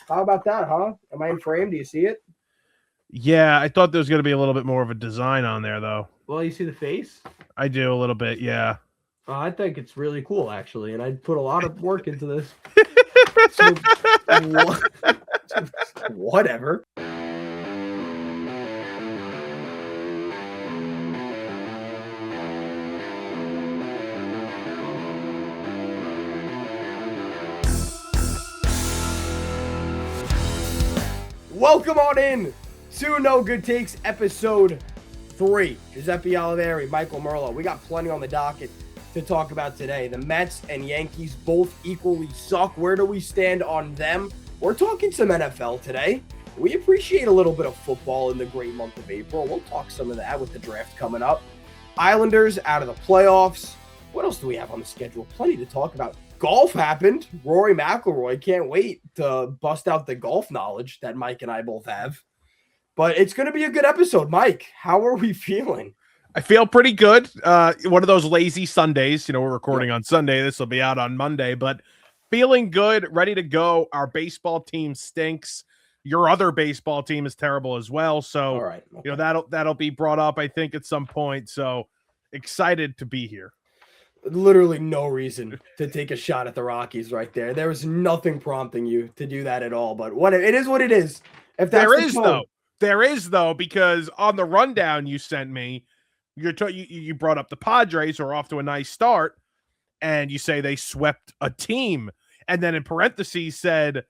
How about that, huh? Am I in frame? Do you see it? Yeah, I thought there was going to be a little bit more of a design on there, though. Well, you see the face? I do a little bit, yeah. I think it's really cool, actually, and I put a lot of work into this. So, whatever. Welcome on in to No Good Takes, episode 3. Giuseppe Oliveri, Michael Merlo. We got plenty on the docket to talk about today. The Mets and Yankees both equally suck. Where do we stand on them? We're talking some NFL today. We appreciate a little bit of football in the great month of April. We'll talk some of that with the draft coming up. Islanders out of the playoffs. What else do we have on the schedule? Plenty to talk about. Golf happened. Rory McIlroy, can't wait to bust out the golf knowledge that Mike and I both have. But it's going to be a good episode. Mike, how are we feeling? I feel pretty good. One of those lazy Sundays. We're recording on Sunday. This will be out on Monday, but feeling good, ready to go. Our baseball team stinks. Your other baseball team is terrible as well. So, all right. Okay. That'll be brought up, I think, at some point. So excited to be here. Literally no reason to take a shot at the Rockies right there. There was nothing prompting you to do that at all. But it is what it is. If that's there is though, because on the rundown you sent me, you brought up the Padres are off to a nice start, and you say they swept a team, and then in parentheses said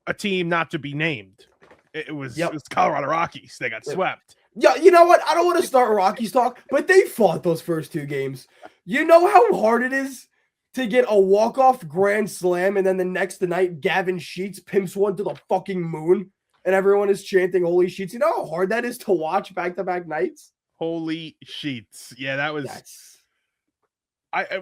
a team not to be named. It was Colorado Rockies. They got swept. Yeah, you know what? I don't want to start Rockies talk, but they fought those first two games. You know how hard it is to get a walk-off grand slam, and then the next night, Gavin Sheets pimps one to the fucking moon, and everyone is chanting "Holy Sheets." You know how hard that is to watch back-to-back nights? Holy Sheets. Yeah, that was...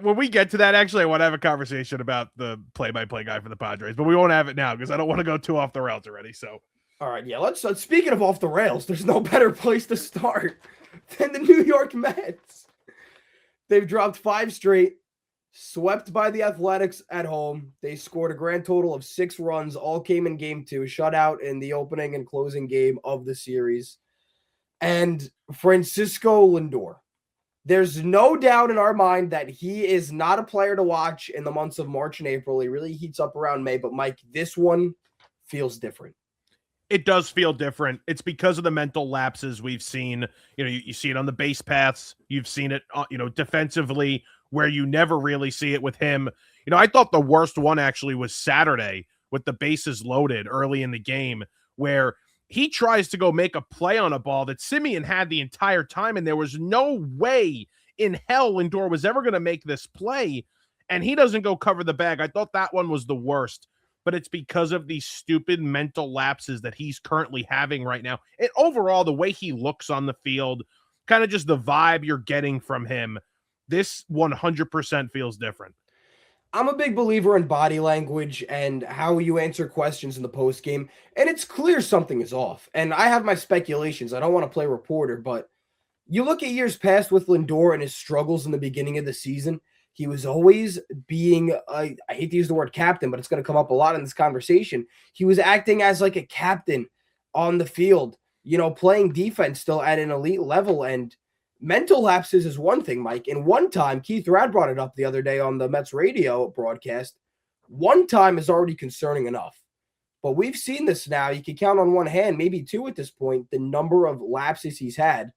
when we get to that, actually, I want to have a conversation about the play-by-play guy for the Padres, but we won't have it now because I don't want to go too off the rails already, so... All right, yeah, let's speaking of off the rails, there's no better place to start than the New York Mets. They've dropped 5 straight, swept by the Athletics at home. They scored a grand total of 6 runs, all came in game 2, shutout in the opening and closing game of the series. And Francisco Lindor, there's no doubt in our mind that he is not a player to watch in the months of March and April. He really heats up around May, but Mike, this one feels different. It does feel different. It's because of the mental lapses we've seen. You see it on the base paths. You've seen it, defensively, where you never really see it with him. I thought the worst one actually was Saturday with the bases loaded early in the game, where he tries to go make a play on a ball that Simeon had the entire time, and there was no way in hell Lindor was ever going to make this play, and he doesn't go cover the bag. I thought that one was the worst. But it's because of these stupid mental lapses that he's currently having right now. And overall, the way he looks on the field, kind of just the vibe you're getting from him, this 100% feels different. I'm a big believer in body language and how you answer questions in the postgame, and it's clear something is off. And I have my speculations. I don't want to play reporter, but you look at years past with Lindor and his struggles in the beginning of the season, he was always being, I hate to use the word captain, but it's going to come up a lot in this conversation. He was acting as like a captain on the field, playing defense still at an elite level. And mental lapses is one thing, Mike. And one time, Keith Rad brought it up the other day on the Mets radio broadcast. One time is already concerning enough. But we've seen this now. You can count on one hand, maybe 2 at this point, the number of lapses he's had.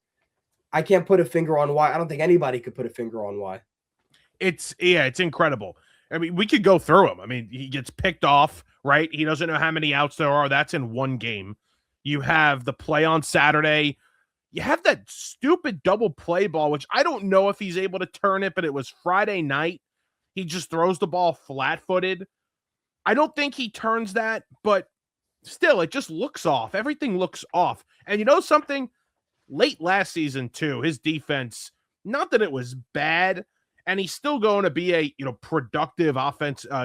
I can't put a finger on why. I don't think anybody could put a finger on why. It's incredible. I mean, we could go through him. I mean, he gets picked off, right? He doesn't know how many outs there are. That's in one game. You have the play on Saturday. You have that stupid double play ball, which I don't know if he's able to turn it, but it was Friday night. He just throws the ball flat-footed. I don't think he turns that, but still, it just looks off. Everything looks off. And you know something? Late last season, too, his defense, not that it was bad, and he's still going to be a, productive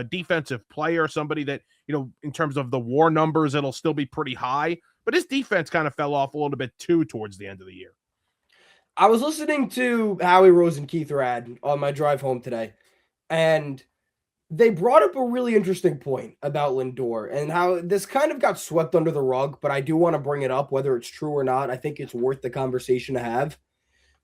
defensive player, somebody that, in terms of the WAR numbers, it'll still be pretty high. But his defense kind of fell off a little bit, too, towards the end of the year. I was listening to Howie Rose and Keith Rad on my drive home today, and They brought up a really interesting point about Lindor and how this kind of got swept under the rug, but I do want to bring it up, whether it's true or not. I think it's worth the conversation to have.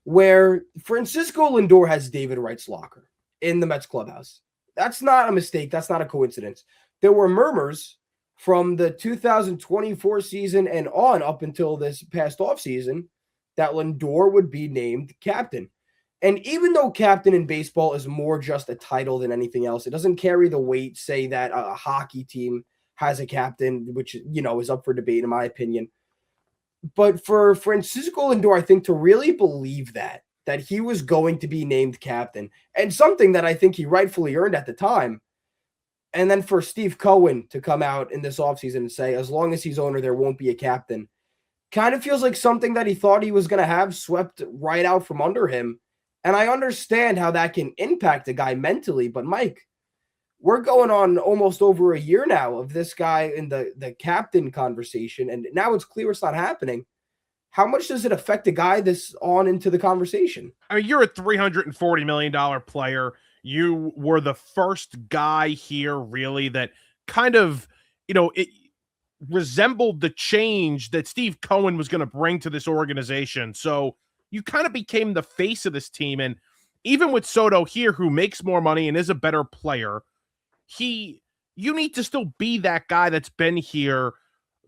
Where Francisco Lindor has David Wright's locker in the Mets clubhouse. That's not a mistake. That's not a coincidence. There were murmurs from the 2024 season and on up until this past offseason that Lindor would be named captain. And even though captain in baseball is more just a title than anything else, it doesn't carry the weight, say, that a hockey team has a captain, which, is up for debate, in my opinion. But for Francisco Lindor, I think to really believe that he was going to be named captain, and something that I think he rightfully earned at the time, and then for Steve Cohen to come out in this offseason and say, as long as he's owner, there won't be a captain, kind of feels like something that he thought he was going to have swept right out from under him. And I understand how that can impact a guy mentally, but Mike, we're going on almost over a year now of this guy in the captain conversation, and now it's clear it's not happening. How much does it affect a guy this on into the conversation? I mean, you're a $340 million player. You were the first guy here, really, that kind of, it resembled the change that Steve Cohen was going to bring to this organization. So you kind of became the face of this team. And even with Soto here, who makes more money and is a better player, you need to still be that guy that's been here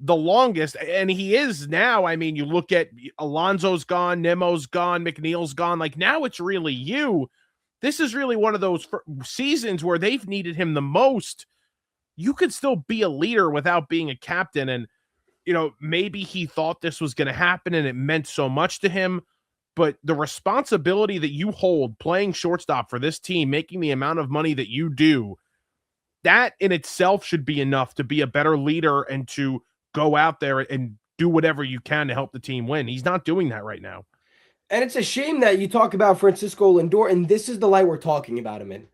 the longest, and he is now. I mean, you look at Alonso's gone, Nemo's gone, McNeil's gone. Like, now it's really you. This is really one of those seasons where they've needed him the most. You could still be a leader without being a captain. And, maybe he thought this was going to happen and it meant so much to him. But the responsibility that you hold playing shortstop for this team, making the amount of money that you do, that in itself should be enough to be a better leader and to go out there and do whatever you can to help the team win. He's not doing that right now. And it's a shame that you talk about Francisco Lindor, and this is the light we're talking about him in.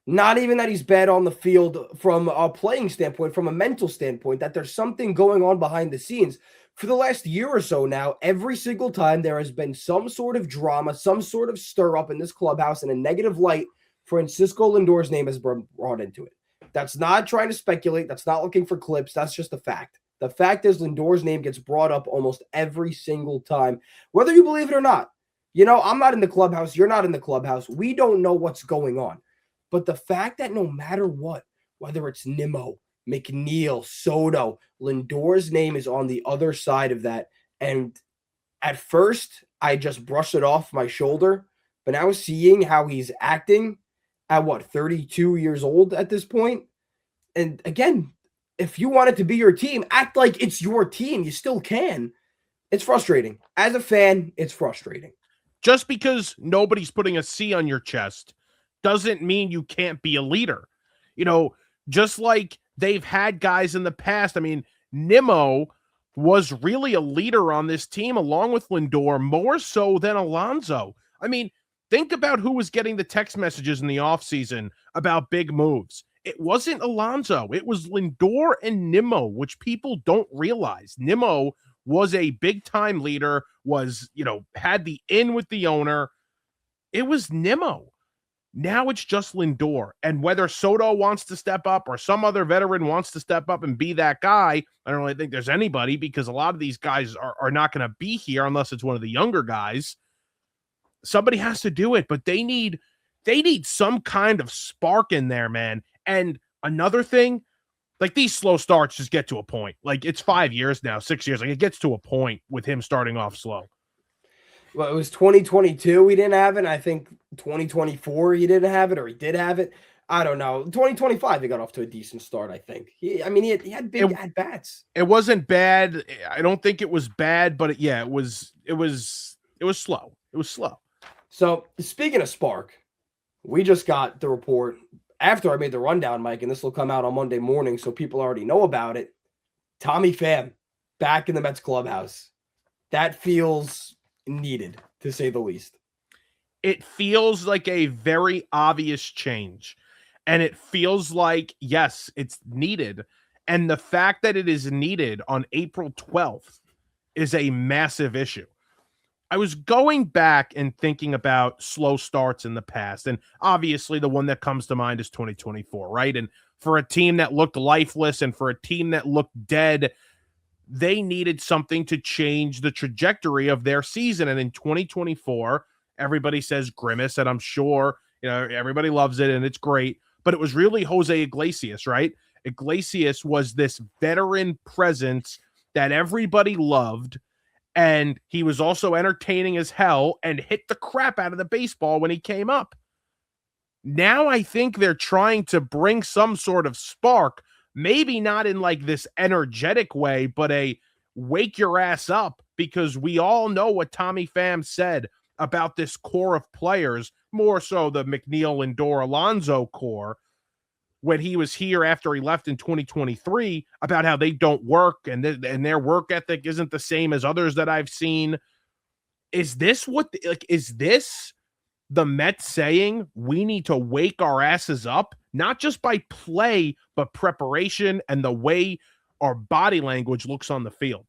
Not even that he's bad on the field from a playing standpoint, from a mental standpoint, that there's something going on behind the scenes. For the last year or so now, every single time there has been some sort of drama, some sort of stir up in this clubhouse in a negative light, Francisco Lindor's name has been brought into it. That's not trying to speculate. That's not looking for clips. That's just a fact. The fact is Lindor's name gets brought up almost every single time, whether you believe it or not. I'm not in the clubhouse. You're not in the clubhouse. We don't know what's going on. But the fact that no matter what, whether it's Nimmo, McNeil, Soto, Lindor's name is on the other side of that. And at first, I just brushed it off my shoulder. But now seeing how he's acting at 32 years old at this point. And again, if you want it to be your team, act like it's your team. You still can. It's frustrating. As a fan, it's frustrating. Just because nobody's putting a C on your chest doesn't mean you can't be a leader. Just like they've had guys in the past. I mean, Nimmo was really a leader on this team along with Lindor, more so than Alonso. I mean, think about who was getting the text messages in the offseason about big moves. It wasn't Alonso. It was Lindor and Nimmo, which people don't realize. Nimmo was a big-time leader, had the in with the owner. It was Nimmo. Now it's just Lindor. And whether Soto wants to step up or some other veteran wants to step up and be that guy, I don't really think there's anybody, because a lot of these guys are not going to be here unless it's one of the younger guys. Somebody has to do it, but they need some kind of spark in there, man. And another thing, like, these slow starts just get to a point. Like, it's 5 years now, 6 years. Like, it gets to a point with him starting off slow. Well, it was 2022 he didn't have it. I think 2024 he didn't have it, or he did have it. I don't know. 2025 he got off to a decent start, I think. He had big at-bats. It wasn't bad. I don't think it was bad, but it was slow. It was slow. So, speaking of spark, we just got the report after I made the rundown, Mike, and this will come out on Monday morning, so people already know about it. Tommy Pham back in the Mets clubhouse. That feels needed, to say the least. It feels like a very obvious change, and it feels like, yes, it's needed. And the fact that it is needed on April 12th is a massive issue. I was going back and thinking about slow starts in the past, and obviously the one that comes to mind is 2024, right? And for a team that looked lifeless and for a team that looked dead, they needed something to change the trajectory of their season. And in 2024, everybody says Grimace, and I'm sure everybody loves it and it's great, but it was really Jose Iglesias, right? Iglesias was this veteran presence that everybody loved, and he was also entertaining as hell and hit the crap out of the baseball when he came up. Now I think they're trying to bring some sort of spark, maybe not in like this energetic way, but a wake your ass up, because we all know what Tommy Pham said about this core of players, more so the McNeil, Lindor, Alonso core, when he was here after he left in 2023, about how they don't work and their work ethic isn't the same as others that I've seen. Is this the Mets saying we need to wake our asses up, not just by play, but preparation and the way our body language looks on the field?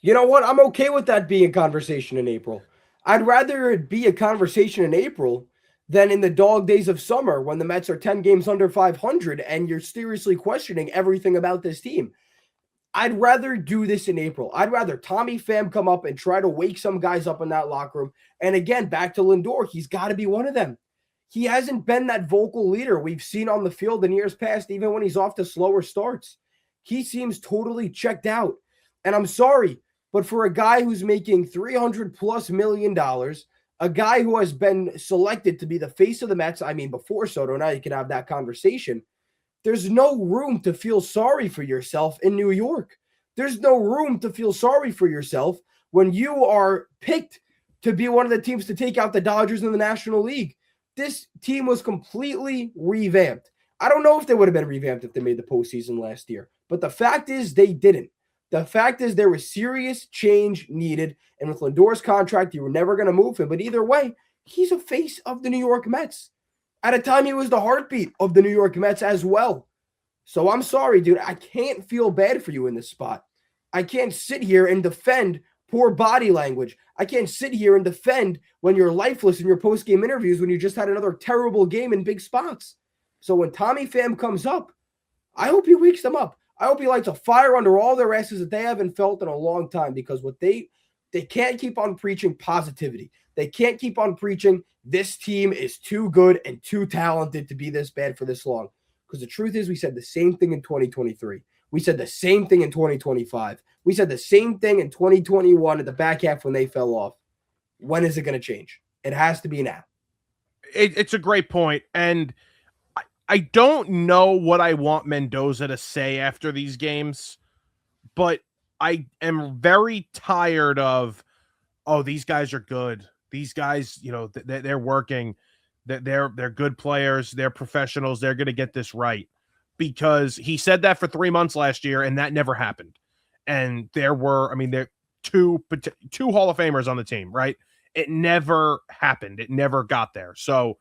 You know what? I'm okay with that being a conversation in April. I'd rather it be a conversation in April than in the dog days of summer when the Mets are 10 games under 500 and you're seriously questioning everything about this team. I'd rather do this in April. I'd rather Tommy Pham come up and try to wake some guys up in that locker room. And again, back to Lindor, he's got to be one of them. He hasn't been that vocal leader we've seen on the field in years past, even when he's off to slower starts. He seems totally checked out. And I'm sorry, but for a guy who's making $300+ million, a guy who has been selected to be the face of the Mets, I mean, before Soto, now you can have that conversation. There's no room to feel sorry for yourself in New York. There's no room to feel sorry for yourself when you are picked to be one of the teams to take out the Dodgers in the National League. This team was completely revamped. I don't know if they would have been revamped if they made the postseason last year, but the fact is they didn't. The fact is there was serious change needed, and with Lindor's contract, you were never going to move him. But either way, he's a face of the New York Mets. At a time, he was the heartbeat of the New York Mets as well. So I'm sorry, dude. I can't feel bad for you in this spot. I can't sit here and defend poor body language. I can't sit here and defend when you're lifeless in your post-game interviews when you just had another terrible game in big spots. So when Tommy Pham comes up, I hope he wakes them up. I hope he lights a fire under all their asses that they haven't felt in a long time, because what they can't keep on preaching positivity. They can't keep on preaching this team is too good and too talented to be this bad for this long. Because the truth is, we said the same thing in 2023. We said the same thing in 2025. We said the same thing in 2021 at the back half when they fell off. When is it going to change? It has to be now. It's a great point. And I don't know what I want Mendoza to say after these games, but I am very tired of, oh, these guys are good. These guys, they're working. They're good players. They're professionals. They're going to get this right. Because he said that for 3 months last year, and that never happened. And there were two Hall of Famers on the team, right? It never happened. It never got there. So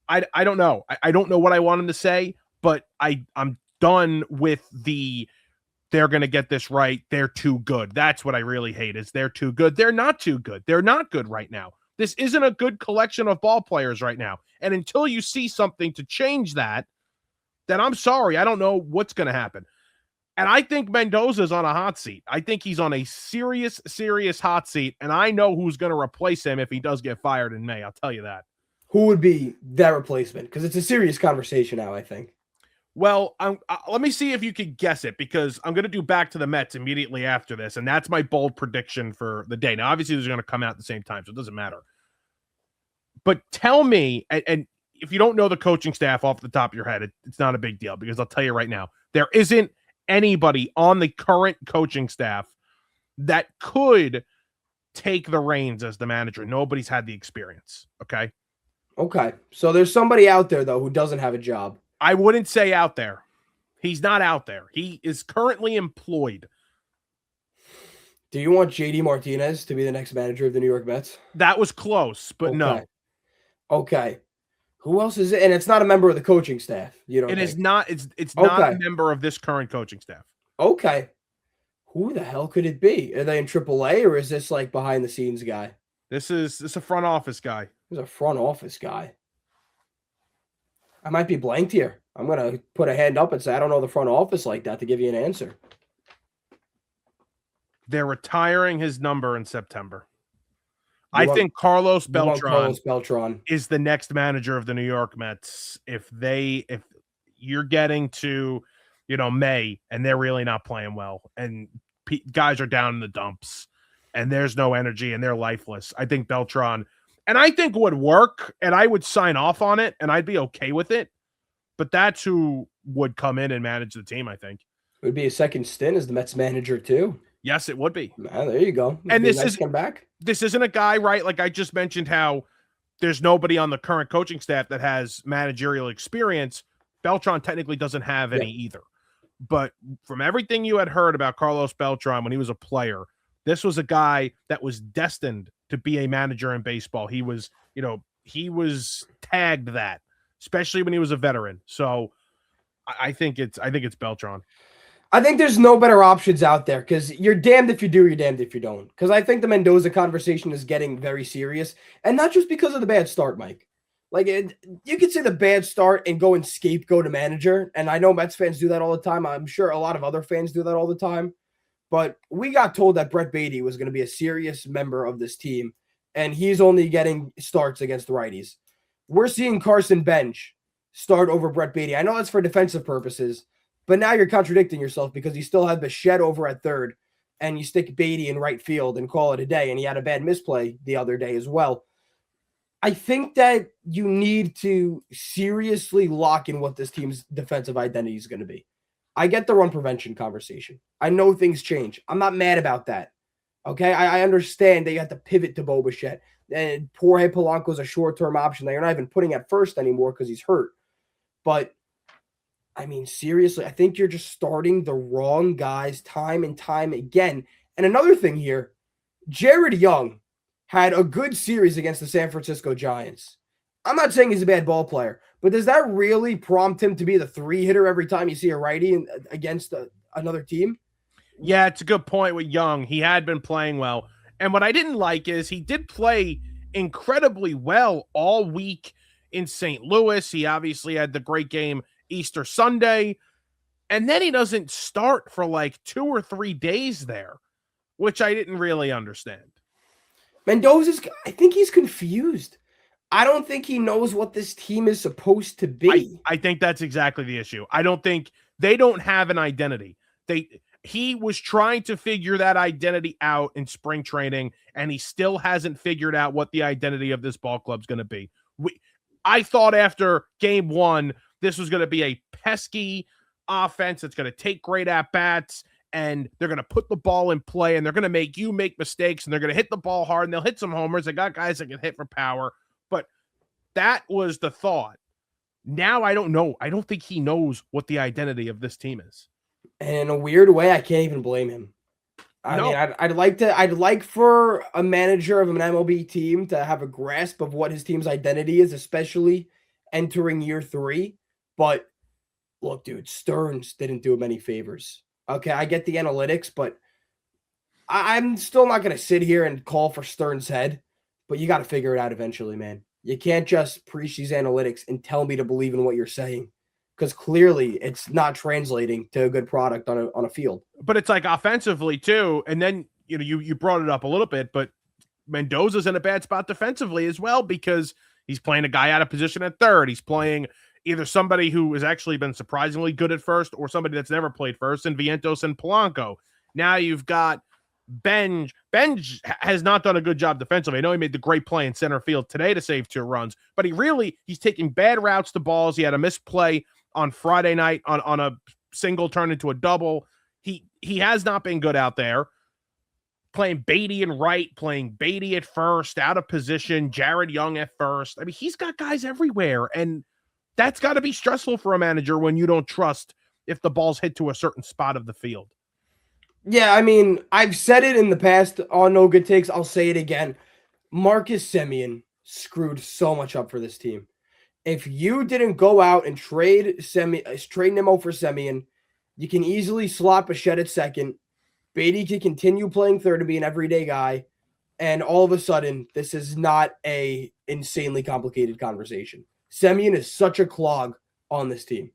I don't know. I don't know what I want him to say, but I'm done with they're going to get this right. They're too good. That's what I really hate, is they're too good. They're not too good. They're not good right now. This isn't a good collection of ball players right now. And until you see something to change that, then I'm sorry. I don't know what's going to happen. And I think Mendoza's on a hot seat. I think he's on a serious, serious hot seat. And I know who's going to replace him if he does get fired in May. I'll tell you that. Who would be that replacement? Because it's a serious conversation now, I think. Well, let me see if you can guess it, because I'm going to do Back to the Mets immediately after this, and that's my bold prediction for the day. Now, obviously, these are going to come out at the same time, so it doesn't matter. But tell me, and if you don't know the coaching staff off the top of your head, it's not a big deal, because I'll tell you right now, there isn't anybody on the current coaching staff that could take the reins as the manager. Nobody's had the experience, okay? Okay, so there's somebody out there, though, who doesn't have a job. I wouldn't say out there. He's not out there. He is currently employed. Do you want JD Martinez to be the next manager of the New York Mets? That was close, but okay. No. Okay. Who else is it? And it's not a member of the coaching staff. You know, it is not. It's not a member of this current coaching staff. Okay. Who the hell could it be? Are they in AAA, or is this like behind the scenes guy? This is a front office guy. He's a front office guy. I might be blanked here. I'm going to put a hand up and say I don't know the front office like that to give you an answer. They're retiring his number in September. I think Carlos Beltran is the next manager of the New York Mets. If you're getting to, May and they're really not playing well and guys are down in the dumps and there's no energy and they're lifeless, I think Beltran, and I think would work and I would sign off on it and I'd be okay with it. But that's who would come in and manage the team, I think. It would be a second stint as the Mets manager too. Yes, it would be. There you go. And this isn't a guy, right? Like I just mentioned how there's nobody on the current coaching staff that has managerial experience. Beltran technically doesn't have any either. But from everything you had heard about Carlos Beltran when he was a player, this was a guy that was destined to be a manager in baseball. He was, he was tagged that, especially when he was a veteran. So I think it's Beltran. I think there's no better options out there because you're damned if you do, you're damned if you don't. Because I think the Mendoza conversation is getting very serious, and not just because of the bad start, Mike. Like you could say the bad start and go and scapegoat a manager, and I know Mets fans do that all the time. I'm sure a lot of other fans do that all the time. But we got told that Brett Beatty was going to be a serious member of this team, and he's only getting starts against righties. We're seeing Carson Bench start over Brett Beatty. I know that's for defensive purposes. But now you're contradicting yourself because you still have Bichette over at third and you stick Beatty in right field and call it a day. And he had a bad misplay the other day as well. I think that you need to seriously lock in what this team's defensive identity is going to be. I get the run prevention conversation. I know things change. I'm not mad about that. Okay, I understand that you have to pivot to Bo Bichette. And Jorge Polanco's a short-term option that you're not even putting at first anymore because he's hurt. But I mean, seriously, I think you're just starting the wrong guys time and time again. And another thing here, Jared Young had a good series against the San Francisco Giants. I'm not saying he's a bad ball player, but does that really prompt him to be the 3-hitter every time you see a righty against another team? Yeah, it's a good point with Young. He had been playing well. And what I didn't like is he did play incredibly well all week in St. Louis. He obviously had the great game Easter Sunday, and then he doesn't start for like 2 or 3 days there, which I didn't really understand. I think he's confused. I don't think he knows what this team is supposed to be. I think that's exactly the issue. I don't think they don't have an identity. He was trying to figure that identity out in spring training, and he still hasn't figured out what the identity of this ball club's going to be. I thought after game 1, this was going to be a pesky offense that's going to take great at-bats, and they're going to put the ball in play, and they're going to make you make mistakes, and they're going to hit the ball hard, and they'll hit some homers. They got guys that can hit for power, but that was the thought. Now I don't know. I don't think he knows what the identity of this team is. And in a weird way, I can't even blame him. I mean, I'd like for a manager of an MLB team to have a grasp of what his team's identity is, especially entering year 3. But look, dude, Stearns didn't do him any favors. Okay, I get the analytics, but I'm still not going to sit here and call for Stearns' head. But you got to figure it out eventually, man. You can't just preach these analytics and tell me to believe in what you're saying, because clearly it's not translating to a good product on a field. But it's like offensively too, and then you brought it up a little bit, but Mendoza's in a bad spot defensively as well because he's playing a guy out of position at third. He's playing either somebody who has actually been surprisingly good at first or somebody that's never played first in Vientos and Polanco. Now you've got Benj. Benj has not done a good job defensively. I know he made the great play in center field today to save 2 runs, but he's taking bad routes to balls. He had a misplay on Friday night on a single turned into a double. He has not been good out there. Playing Beatty in right, playing Beatty at first, out of position, Jared Young at first. I mean, he's got guys everywhere, and that's got to be stressful for a manager when you don't trust if the ball's hit to a certain spot of the field. Yeah, I mean, I've said it in the past on No Good Takes. I'll say it again. Marcus Semien screwed so much up for this team. If you didn't go out and trade Nimmo for Semien, you can easily slot Bichette at second. Beatty can continue playing third and be an everyday guy. And all of a sudden, this is not a insanely complicated conversation. Semien is such a clog on this team.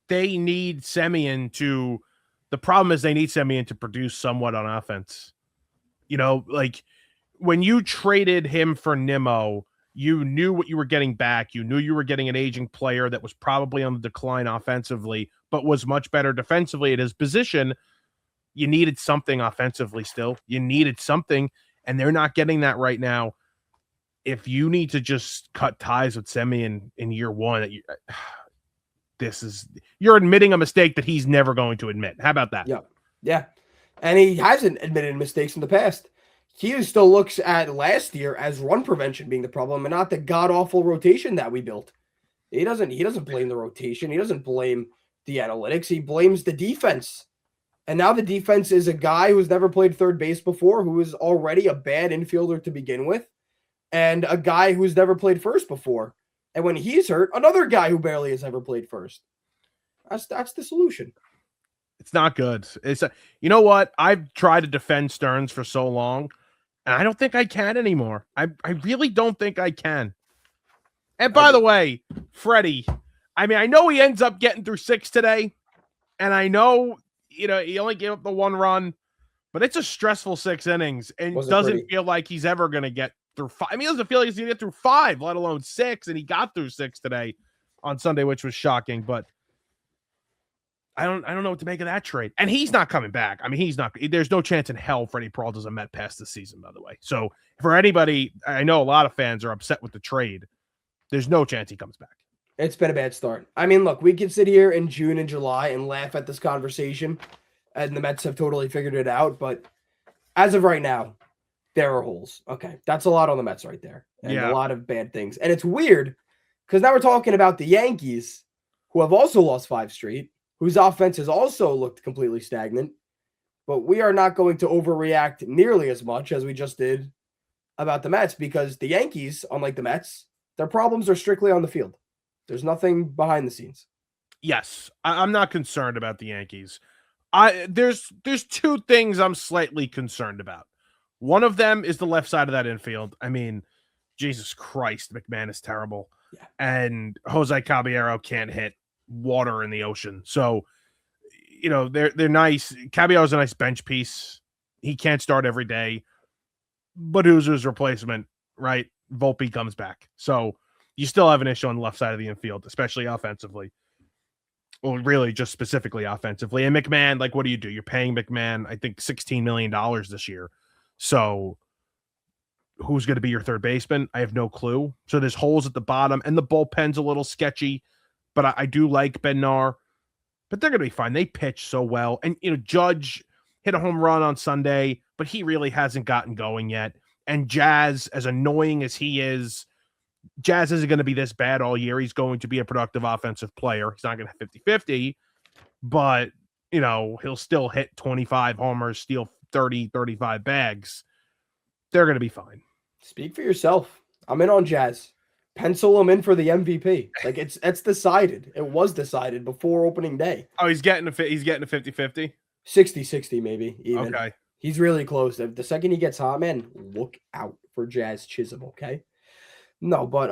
They need Semien to. The problem is they need Semien to produce somewhat on offense. You know, like when you traded him for Nimmo, you knew what you were getting back. You knew you were getting an aging player that was probably on the decline offensively, but was much better defensively at his position. You needed something offensively still. You needed something, and they're not getting that right now. If you need to just cut ties with Semien in year one, you're admitting a mistake that he's never going to admit. How about that? Yeah. And he hasn't admitted mistakes in the past. He still looks at last year as run prevention being the problem and not the god-awful rotation that we built. He doesn't blame the rotation. He doesn't blame the analytics. He blames the defense. And now the defense is a guy who's never played third base before, who is already a bad infielder to begin with, and a guy who's never played first before. And when he's hurt, another guy who barely has ever played first. That's the solution. It's not good. You know what? I've tried to defend Stearns for so long, and I don't think I can anymore. I really don't think I can. And by the way, Freddie, I mean, I know he ends up getting through 6 today, and I know, he only gave up the 1 run, but it's a stressful 6 innings, and doesn't feel like he's ever going to get through 5. I mean, he doesn't feel like he's going to get through 5, let alone 6, and he got through 6 today on Sunday, which was shocking, but I don't know what to make of that trade. And he's not coming back. I mean, there's no chance in hell Freddie Peralta's a Met past the season, by the way. So for anybody, I know a lot of fans are upset with the trade. There's no chance he comes back. It's been a bad start. I mean, look, we can sit here in June and July and laugh at this conversation, and the Mets have totally figured it out. But as of right now, there are holes. Okay, that's a lot on the Mets right there, and a lot of bad things. And it's weird because now we're talking about the Yankees, who have also lost 5 straight, whose offense has also looked completely stagnant. But we are not going to overreact nearly as much as we just did about the Mets, because the Yankees, unlike the Mets, their problems are strictly on the field. There's nothing behind the scenes. Yes, I'm not concerned about the Yankees. There's 2 things I'm slightly concerned about. One of them is the left side of that infield. I mean, Jesus Christ, McMahon is terrible. Yeah. And Jose Caballero can't hit water in the ocean. So, they're nice. Caballero's a nice bench piece. He can't start every day. But who's his replacement, right? Volpe comes back. So you still have an issue on the left side of the infield, especially offensively. Well, really just specifically offensively. And McMahon, like, what do? You're paying McMahon, I think, $16 million this year. So who's going to be your third baseman? I have no clue. So there's holes at the bottom, and the bullpen's a little sketchy, but I do like Bednar. But they're going to be fine. They pitch so well. And, Judge hit a home run on Sunday, but he really hasn't gotten going yet. And Jazz, as annoying as he is, Jazz isn't going to be this bad all year. He's going to be a productive offensive player. He's not going to have 50-50, but, he'll still hit 25 homers, steal 30, 35 bags. They're going to be fine. Speak for yourself. I'm in on Jazz. Pencil him in for the MVP. Like, it's decided. It was decided before opening day. Oh, he's getting a 50-50? 60-60 maybe, even. Okay. He's really close. The second he gets hot, man, look out for Jazz Chisholm, okay? No, but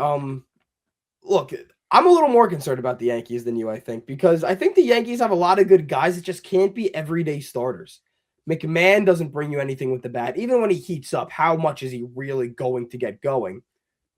look, I'm a little more concerned about the Yankees than you, I think, because I think the Yankees have a lot of good guys that just can't be everyday starters. McMahon doesn't bring you anything with the bat. Even when he heats up, how much is he really going to get going?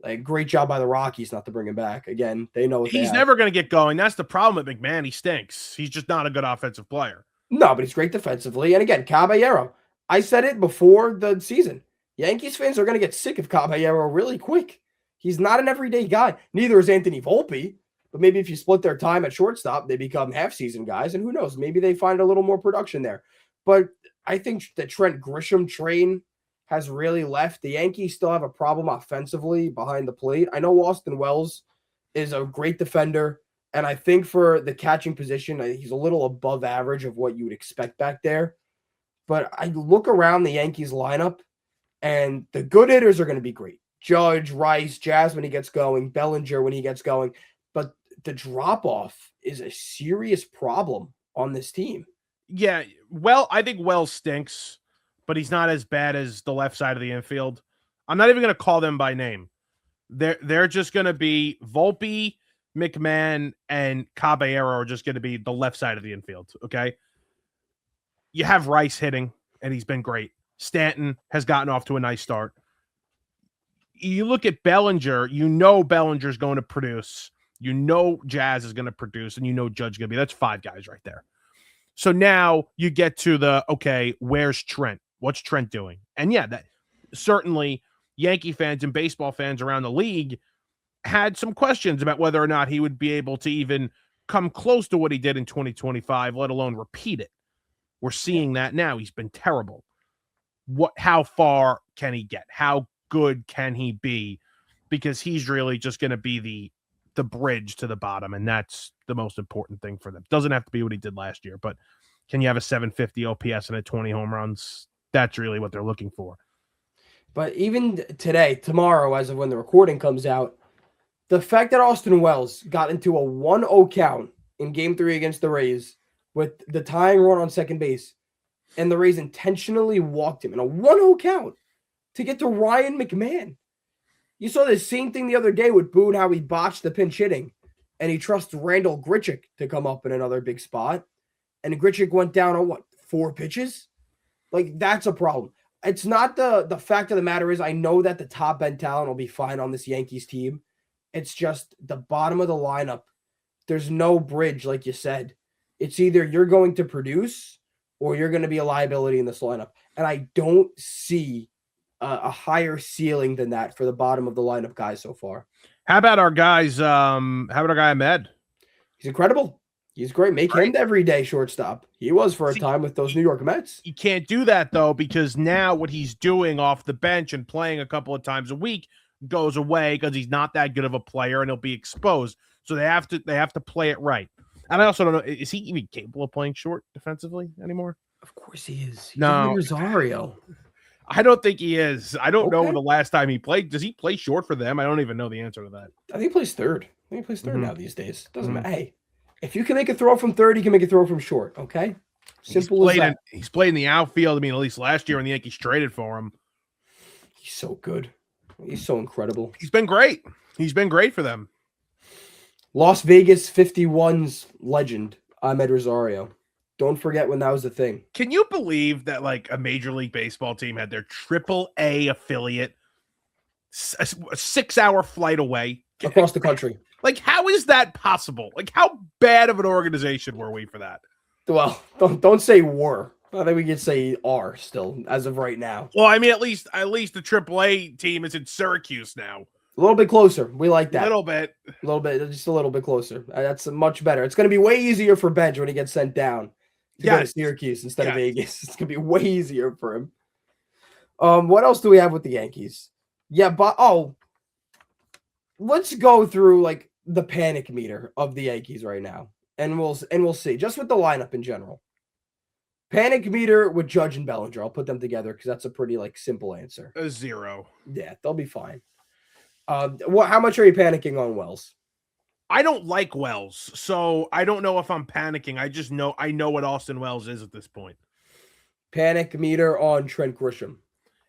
Like, great job by the Rockies not to bring him back. Again, they know what he's never going to get going. That's the problem with McMahon. He stinks. He's just not a good offensive player. No, but he's great defensively. And again, Caballero. I said it before the season. Yankees fans are going to get sick of Caballero really quick. He's not an everyday guy. Neither is Anthony Volpe. But maybe if you split their time at shortstop, they become half-season guys. And who knows? Maybe they find a little more production there. But I think the Trent Grisham train has really left. The Yankees still have a problem offensively behind the plate. I know Austin Wells is a great defender. And I think for the catching position, he's a little above average of what you would expect back there. But I look around the Yankees lineup, and the good hitters are going to be great. Judge, Rice, Jazz when he gets going, Bellinger when he gets going. But the drop-off is a serious problem on this team. Yeah, well, I think Wells stinks, but he's not as bad as the left side of the infield. I'm not even going to call them by name. They're just going to be Volpe, McMahon, and Caballero are just going to be the left side of the infield, okay? You have Rice hitting, and he's been great. Stanton has gotten off to a nice start. You look at Bellinger, you know Bellinger's going to produce. You know Jazz is going to produce, and you know Judge going to be. That's 5 guys right there. So now you get to the, okay, where's Trent? What's Trent doing? And yeah, that certainly Yankee fans and baseball fans around the league had some questions about whether or not he would be able to even come close to what he did in 2025, let alone repeat it. We're seeing that now. He's been terrible. How far can he get? How good can he be? Because he's really just going to be the bridge to the bottom, and that's the most important thing for them. Doesn't have to be what he did last year, but can you have a 750 OPS and a 20 home runs? That's really what they're looking for. But even tomorrow, as of when the recording comes out, the fact that Austin Wells got into a 1-0 count in Game 3 against the Rays with the tying run on second base, and the Rays intentionally walked him in a 1-0 count to get to Ryan McMahon. You saw the same thing the other day with Boone, how he botched the pinch hitting, and he trusts Randall Grichuk to come up in another big spot. And Grichuk went down on 4 pitches? Like, that's a problem. It's not the fact of the matter is I know that the top end talent will be fine on this Yankees team. It's just the bottom of the lineup. There's no bridge, like you said. It's either you're going to produce or you're going to be a liability in this lineup. And I don't see a higher ceiling than that for the bottom of the lineup guys so far. How about our guys? How about our guy Ahmed? He's incredible. He's great. Make him the everyday shortstop. He was for a time with those New York Mets. You can't do that though, because now what he's doing off the bench and playing a couple of times a week goes away because he's not that good of a player and he'll be exposed. So they have to play it right. And I also don't know, is he even capable of playing short defensively anymore? Of course he is. He's no, Rosario. I don't think he is. I don't know the last time he played. Does he play short for them? I don't even know the answer to that. I think he plays third. Now these days. Doesn't matter. Hey, if you can make a throw from third, you can make a throw from short. Okay? Simple as that. He's played in the outfield. I mean, at least last year when the Yankees traded for him. He's so good. He's so incredible. He's been great. He's been great for them. Las Vegas 51's legend, Ahmed Rosario. Don't forget when that was a thing. Can you believe that like a Major League Baseball team had their AAA affiliate a 6-hour flight away across the country? Like, how is that possible? Like, how bad of an organization were we for that? Well, don't say were. I think we can say are still as of right now. Well, I mean, at least the AAA team is in Syracuse now. A little bit closer. We like that. A little bit, just a little bit closer. That's much better. It's going to be way easier for Benj when he gets sent down to go to Syracuse instead of Vegas. It's going to be way easier for him. What else do we have with the Yankees? Yeah, but let's go through like the panic meter of the Yankees right now, and we'll see just with the lineup in general. Panic meter with Judge and Bellinger. I'll put them together because that's a pretty like simple answer. A 0. Yeah, they'll be fine. How much are you panicking on Wells? I don't like Wells, so I don't know if I'm panicking. I know what Austin Wells is at this point. Panic meter on Trent Grisham.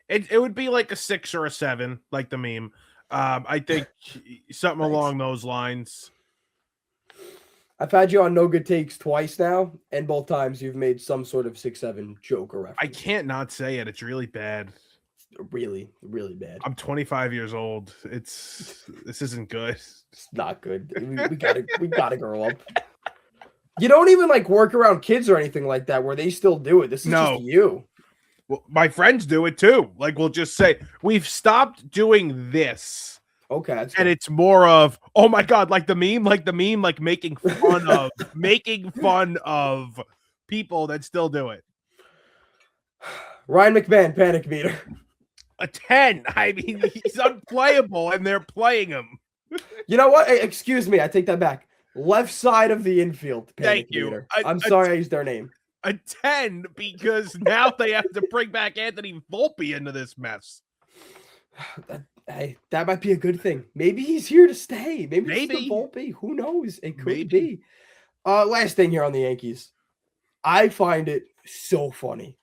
It would be like a 6 or a 7, like the meme. I think something along those lines. I've had you on No Good Takes twice now, and both times you've made some sort of 6-7 joke or reference. I can't not say it. It's really bad. Really, really bad. I'm 25 years old. This isn't good. It's not good. We gotta grow up. You don't even like work around kids or anything like that where they still do it. This is just you. Well, my friends do it too. Like we'll just say we've stopped doing this. Okay. And it's more of, oh my God, like the meme, like making fun of people that still do it. Ryan McMahon, panic meter. A 10. I mean, he's unplayable and they're playing him. You know what? Excuse me. I take that back. Left side of the infield. Panic Thank you. Meter. I'm sorry I used their name. A 10 because now they have to bring back Anthony Volpe into this mess. That might be a good thing. Maybe he's here to stay. Maybe. It's the Volpe. Who knows? It could be. Last thing here on the Yankees. I find it so funny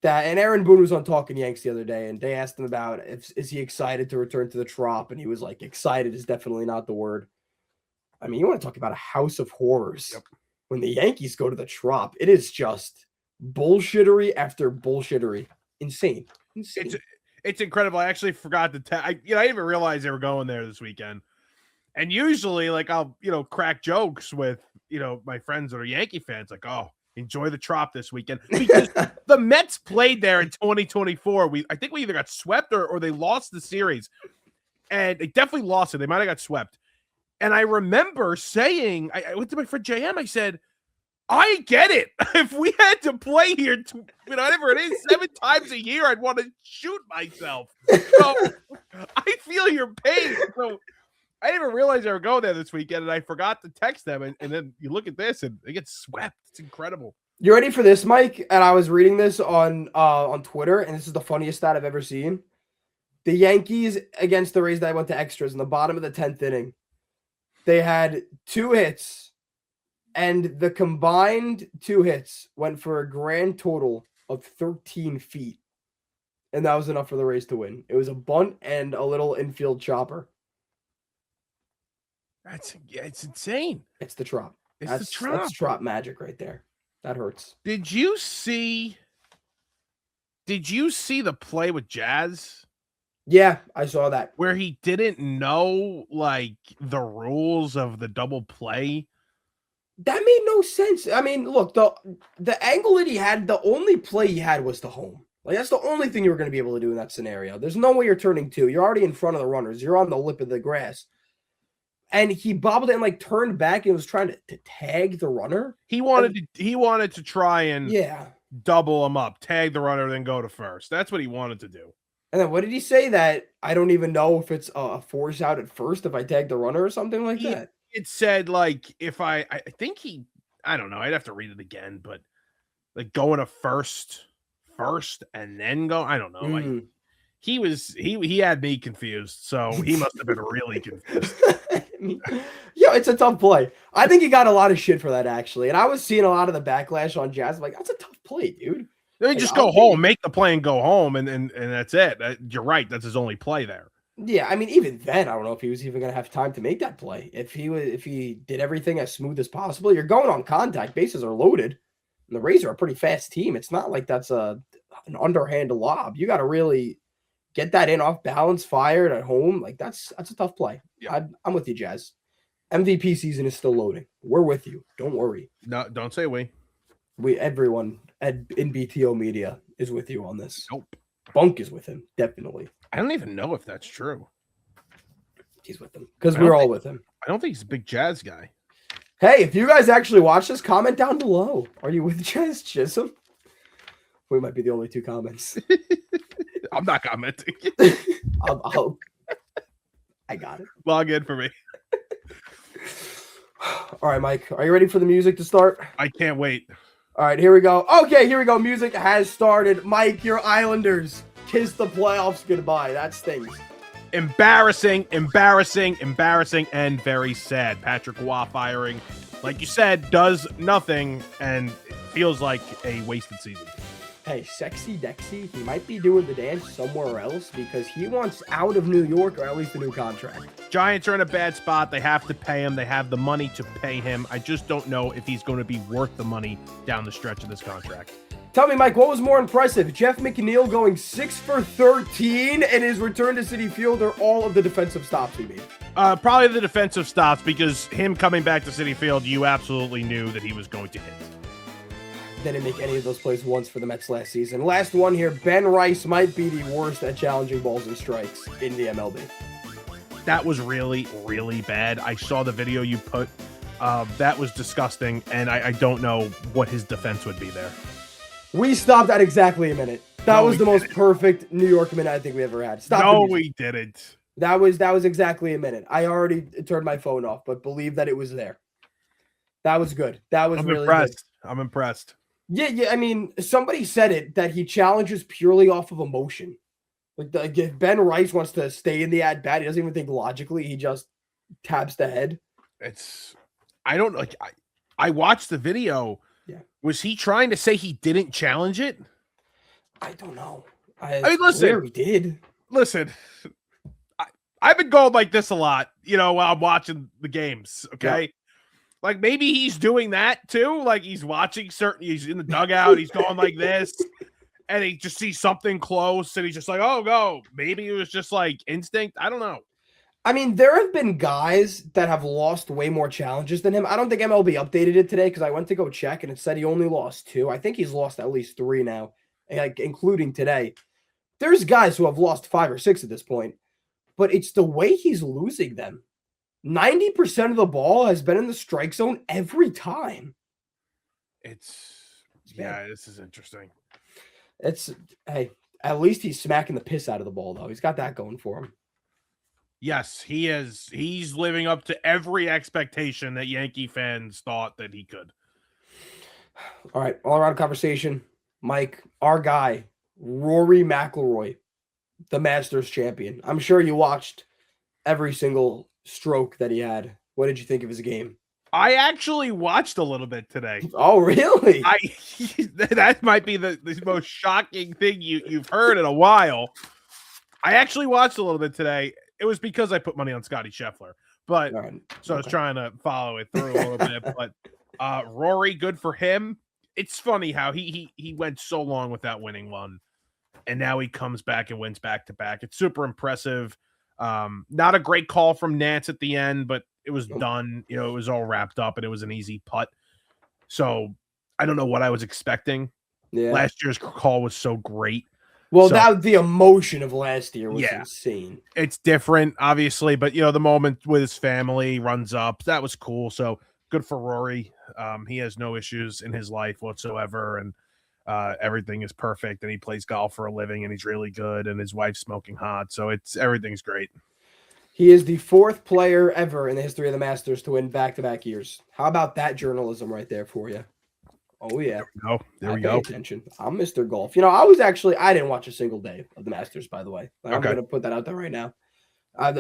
That and Aaron Boone was on Talking Yanks the other day, and they asked him about is he excited to return to the Trop, and he was like, excited is definitely not the word. I mean, you want to talk about a house of horrors. Yep. When the Yankees go to the Trop, it is just bullshittery after bullshittery. Insane. It's incredible. I actually forgot to I didn't even realize they were going there this weekend. And usually, like, I'll, crack jokes with, my friends that are Yankee fans, like, oh, enjoy the Trop this weekend. Because the Mets played there in 2024. I think we either got swept or they lost the series. And they definitely lost it. They might have got swept. And I remember saying, I went to my friend JM, I said, I get it. If we had to play here, whatever it is, 7 times a year, I'd want to shoot myself. So I feel your pain. So I didn't even realize they were going there this weekend, and I forgot to text them. And then you look at this, and they get swept. It's incredible. You ready for this, Mike? And I was reading this on Twitter, and this is the funniest stat I've ever seen. The Yankees against the Rays that went to extras in the bottom of the 10th inning. They had 2 hits, and the combined 2 hits went for a grand total of 13 feet. And that was enough for the Rays to win. It was a bunt and a little infield chopper. It's insane. It's the Trop. It's the Trop. That's Trop magic right there. That hurts. Did you see the play with Jazz? Yeah, I saw that. Where he didn't know, like, the rules of the double play. That made no sense. I mean, look, the angle that he had, the only play he had was the home. Like, that's the only thing you were going to be able to do in that scenario. There's no way you're turning 2. You're already in front of the runners. You're on the lip of the grass. And he bobbled it and, like, turned back and was trying to tag the runner. He wanted to try and double him up, tag the runner, then go to first. That's what he wanted to do. And then what did he say? That I don't even know if it's a force out at first if I tag the runner or something like that? It said, like, if I think I don't know, I'd have to read it again, but like going to first and then go, I don't know. Like, he had me confused, so he must have been really confused. It's a tough play. I think he got a lot of shit for that, actually. And I was seeing a lot of the backlash on Jazz. I'm like, that's a tough play, dude. They just go home, make the play and go home, and that's it. You're right. That's his only play there. Yeah, I mean, even then, I don't know if he was even going to have time to make that play. If he did everything as smooth as possible, you're going on contact. Bases are loaded. And the Rays are a pretty fast team. It's not like that's an underhand lob. You got to really get that in off balance, fired at home. Like, that's a tough play. Yeah. I'm with you, Jazz. MVP season is still loading. We're with you. Don't worry. No, don't say we. Everyone in BTO media is with you on this. Nope. Bunk is with him, definitely. I don't even know if that's true. He's with him because we're all with him. I don't think he's a big Jazz guy. Hey, if you guys actually watch this, comment down below. Are you with Jazz Chisholm? We might be the only 2 comments. I'm not commenting. I got it. Log in for me. All right, Mike. Are you ready for the music to start? I can't wait. All right, here we go. Okay, here we go. Music has started. Mike, your Islanders kiss the playoffs goodbye. That stings. Embarrassing, and very sad. Patrick Waugh firing, like you said, does nothing and feels like a wasted season. Hey, sexy Dexy, he might be doing the dance somewhere else because he wants out of New York or at least a new contract. Giants are in a bad spot. They have to pay him. They have the money to pay him. I just don't know if he's going to be worth the money down the stretch of this contract. Tell me, Mike, what was more impressive? Jeff McNeil going 6 for 13 in his return to Citi Field, or all of the defensive stops he made? Probably the defensive stops, because him coming back to Citi Field, you absolutely knew that he was going to hit. Didn't make any of those plays once for the Mets last season. Last one here, Ben Rice might be the worst at challenging balls and strikes in the MLB. That was really, really bad. I saw the video you put. That was disgusting, and I don't know what his defense would be there. We stopped at exactly a minute. That was the most perfect New York minute I think we ever had. No, we didn't. That was exactly a minute. I already turned my phone off, but believe that it was there. That was good. That was really impressed. Good. I'm impressed. Yeah. I mean, somebody said it that he challenges purely off of emotion. Like if Ben Rice wants to stay in the at bat, he doesn't even think logically. He just taps the head. I watched the video. Yeah. Was he trying to say he didn't challenge it? I don't know. I mean, listen, we did. Listen, I've been going like this a lot, while I'm watching the games. Okay. Yeah. Like maybe he's doing that too. Like he's watching he's in the dugout, he's going like this, and he just sees something close, and he's just like, oh no, maybe it was just like instinct. I don't know. I mean, there have been guys that have lost way more challenges than him. I don't think MLB updated it today because I went to go check and it said he only lost 2. I think he's lost at least 3 now, like including today. There's guys who have lost 5 or 6 at this point, but it's the way he's losing them. 90% of the ball has been in the strike zone every time. This is interesting. Hey, at least he's smacking the piss out of the ball, though. He's got that going for him. Yes, he is. He's living up to every expectation that Yankee fans thought that he could. All right, all-around conversation. Mike, our guy, Rory McIlroy, the Masters champion. I'm sure you watched every single stroke that he had. What did you think of his game? I actually watched a little bit today. Oh, really? That might be the most shocking thing you've heard in a while. I actually watched a little bit today. It was because I put money on Scotty Scheffler, but so I was trying to follow it through a little bit. But Rory, good for him. It's funny how he went so long without winning one, and now he comes back and wins back to back. It's super impressive. Not a great call from Nance at the end, but it was done. It was all wrapped up, and it was an easy putt. So I don't know what I was expecting. Yeah. Last year's call was so great. Well, the emotion of last year was insane. It's different, obviously, but the moment with his family runs up, that was cool. So good for Rory. He has no issues in his life whatsoever, and everything is perfect. And he plays golf for a living, and he's really good. And his wife's smoking hot, so everything's great. He is the 4th player ever in the history of the Masters to win back-to-back years. How about that journalism right there for you? Oh, yeah. There we go. Attention. I'm Mr. Golf. I didn't watch a single day of the Masters, by the way. I'm going to put that out there right now.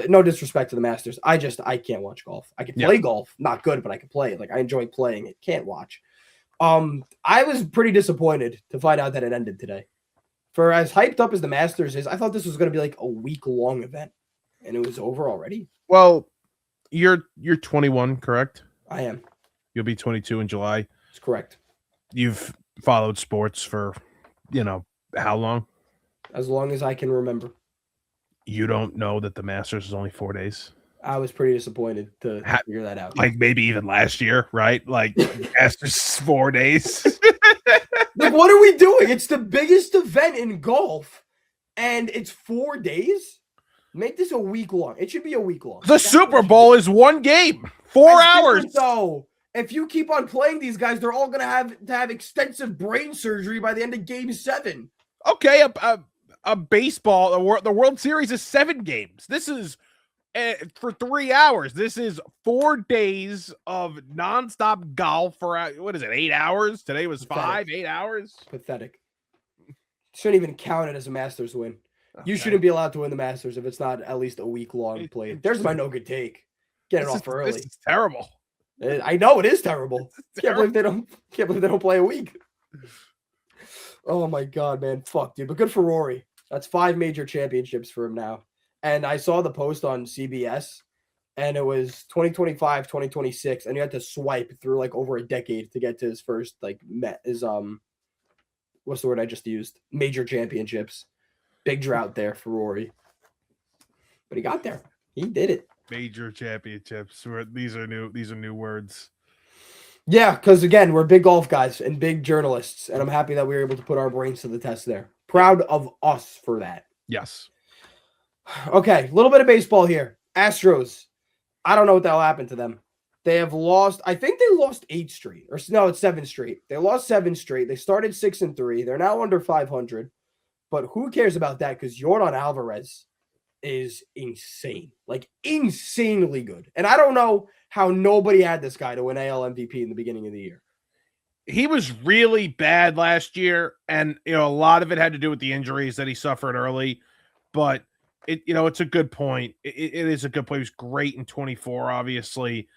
No disrespect to the Masters. I can't watch golf. I can play golf. Not good, but I can play it. Like, I enjoy playing it. Can't watch. I was pretty disappointed to find out that it ended today. For as hyped up as the Masters is, I thought this was going to be like a week-long event, and it was over already. Well, you're 21, correct? I am. You'll be 22 in July. That's correct. You've followed sports for, how long? As long as I can remember. You don't know that the Masters is only 4 days? I was pretty disappointed to figure that out. Like maybe even last year, right? Like Masters 4 days. Like, what are we doing? It's the biggest event in golf, and it's 4 days? Make this a week long. It should be a week long. The Super Bowl is 1 game, 4 hours. So if you keep on playing these guys, they're all going to have extensive brain surgery by the end of Game 7. Okay, a baseball, the World Series is 7 games. This is for 3 hours. This is 4 days of nonstop golf for 8 hours? Today was 8 hours. Pathetic. Shouldn't even count it as a Masters win. Okay. You shouldn't be allowed to win the Masters if it's not at least a week long played. There's my no good take. Get it off early. This is terrible. I know it is terrible. Can't believe they don't play a week. Oh my god, man. Fuck, dude. But good for Rory. That's 5 major championships for him now. And I saw the post on CBS, and it was 2025, 2026, and you had to swipe through like over a decade to get to his first what's the word I just used? Major championships. Big drought there for Rory. But he got there. He did it. Major championships. These are new words. Yeah, because again, we're big golf guys and big journalists, and I'm happy that we were able to put our brains to the test there. Proud of us for that. Yes. Okay, a little bit of baseball here. Astros. I don't know what the hell happened to them. They have lost, I think they lost 8 straight. Or no, it's 7 straight. They lost 7 straight. They started 6-3. They're now under 500. But who cares about that? Because Yordan Alvarez is insane. Like, insanely good. And I don't know how nobody had this guy to win AL MVP in the beginning of the year. He was really bad last year, and a lot of it had to do with the injuries that he suffered early. But it's a good point. It is a good point. He was great in 24. Obviously,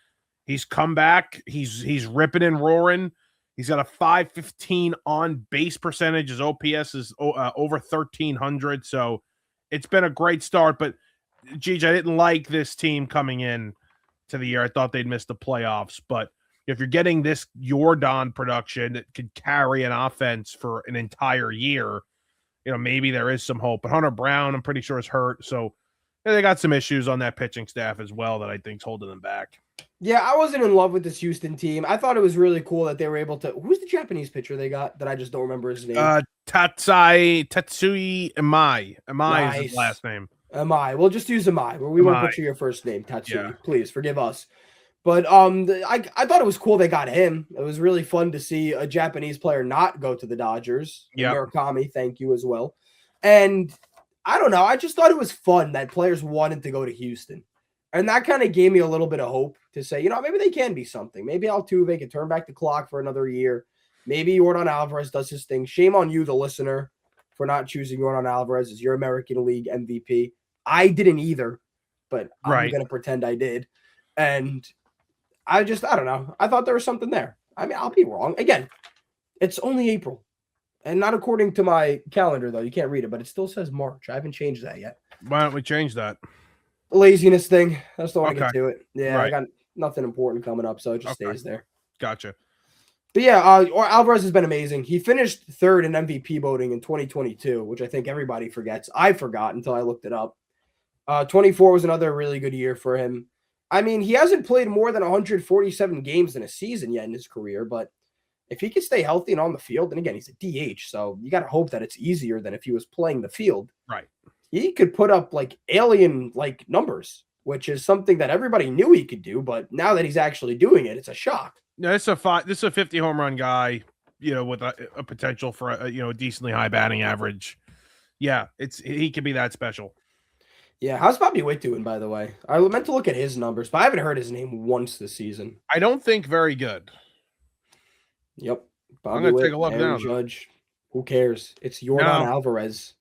he's come back. He's ripping and roaring. He's got a 515 on base percentage. His OPS is over 1,300. So it's been a great start. But, Gigi, I didn't like this team coming in to the year. I thought they'd miss the playoffs. But if you're getting this Jordan production that could carry an offense for an entire year, maybe there is some hope. But Hunter Brown, I'm pretty sure, is hurt. So they got some issues on that pitching staff as well that I think is holding them back. Yeah, I wasn't in love with this Houston team. I thought it was really cool that they were able to. Who's the Japanese pitcher they got that I just don't remember his name? Tatsui Amai. Amai is his Nice. last name. Amai. We'll just use Amai. We won't butcher your first name, Tatsui. Yeah. Please forgive us. But I thought it was cool they got him. It was really fun to see a Japanese player not go to the Dodgers. Yeah. Murakami, thank you as well. And I don't know. I just thought it was fun that players wanted to go to Houston. And that kind of gave me a little bit of hope to say, maybe they can be something. Maybe Altuve can turn back the clock for another year. Maybe Jordan Alvarez does his thing. Shame on you, the listener, for not choosing Jordan Alvarez as your American League MVP. I didn't either, but I'm going to pretend I did. And I don't know. I thought there was something there. I mean, I'll be wrong. Again, it's only April. And not according to my calendar, though. You can't read it, but it still says March. I haven't changed that yet. Why don't we change that? Laziness thing. I just don't want to get to it. Yeah, right. I got nothing important coming up, so it just stays there. Gotcha. But yeah, Alvarez has been amazing. He finished third in MVP voting in 2022, which I think everybody forgets. I forgot until I looked it up. 24 was another really good year for him. I mean, he hasn't played more than 147 games in a season yet in his career, but if he can stay healthy and on the field, and again, he's a DH, so you got to hope that it's easier than if he was playing the field. Right. He could put up alien numbers, which is something that everybody knew he could do, but now that he's actually doing it, it's a shock. No, this is a 50 home run guy, with a potential for a decently high batting average. Yeah, he could be that special. Yeah, how's Bobby Witt doing, by the way? I meant to look at his numbers, but I haven't heard his name once this season. I don't think very good. Yep. Bobby I'm going to take a look now. Judge. Who cares? It's Jordan Alvarez.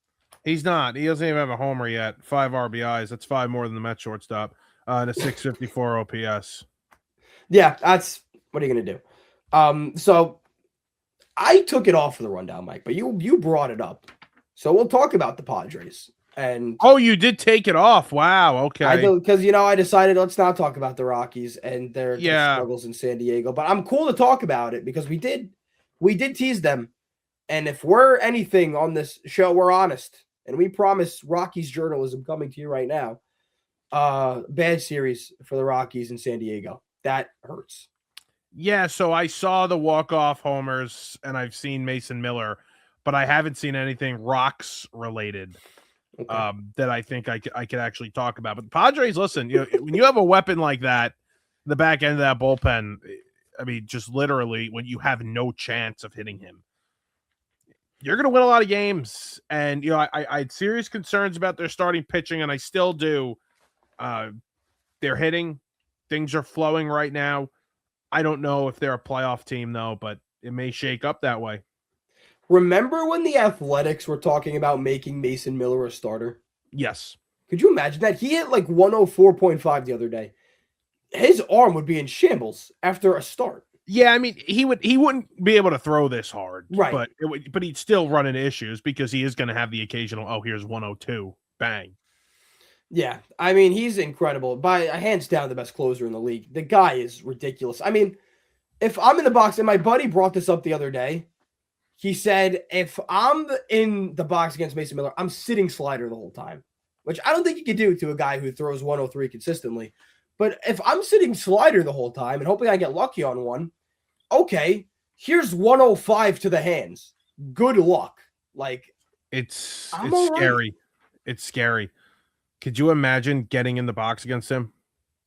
He's not. He doesn't even have a homer yet. 5 RBIs. That's 5 more than the Mets shortstop. And a 654 OPS. Yeah, that's what are you going to do? So I took it off for the rundown, Mike, but you brought it up. So we'll talk about the Padres. And you did take it off. Wow. Okay. Because I decided let's not talk about the Rockies and their struggles in San Diego. But I'm cool to talk about it because we did tease them. And if we're anything on this show, we're honest. And we promise Rockies journalism coming to you right now. Bad series for the Rockies in San Diego. That hurts. Yeah, so I saw the walk-off homers and I've seen Mason Miller, but I haven't seen anything Rocks related that I think I could actually talk about. But the Padres, listen, when you have a weapon like that, the back end of that bullpen, I mean, just literally when you have no chance of hitting him, you're going to win a lot of games. And, I had serious concerns about their starting pitching, and I still do. They're hitting. Things are flowing right now. I don't know if they're a playoff team, though, but it may shake up that way. Remember when the Athletics were talking about making Mason Miller a starter? Yes. Could you imagine that? He hit 104.5 the other day. His arm would be in shambles after a start. Yeah, I mean, he wouldn't be able to throw this hard, right? But he'd still run into issues because he is going to have the occasional, here's 102, bang. Yeah, I mean, he's incredible. By hands down, the best closer in the league. The guy is ridiculous. I mean, if I'm in the box, and my buddy brought this up the other day, he said, if I'm in the box against Mason Miller, I'm sitting slider the whole time, which I don't think you could do to a guy who throws 103 consistently. But if I'm sitting slider the whole time and hoping I get lucky on one, okay, here's 105 to the hands. Good luck. It's scary. Right. It's scary. Could you imagine getting in the box against him?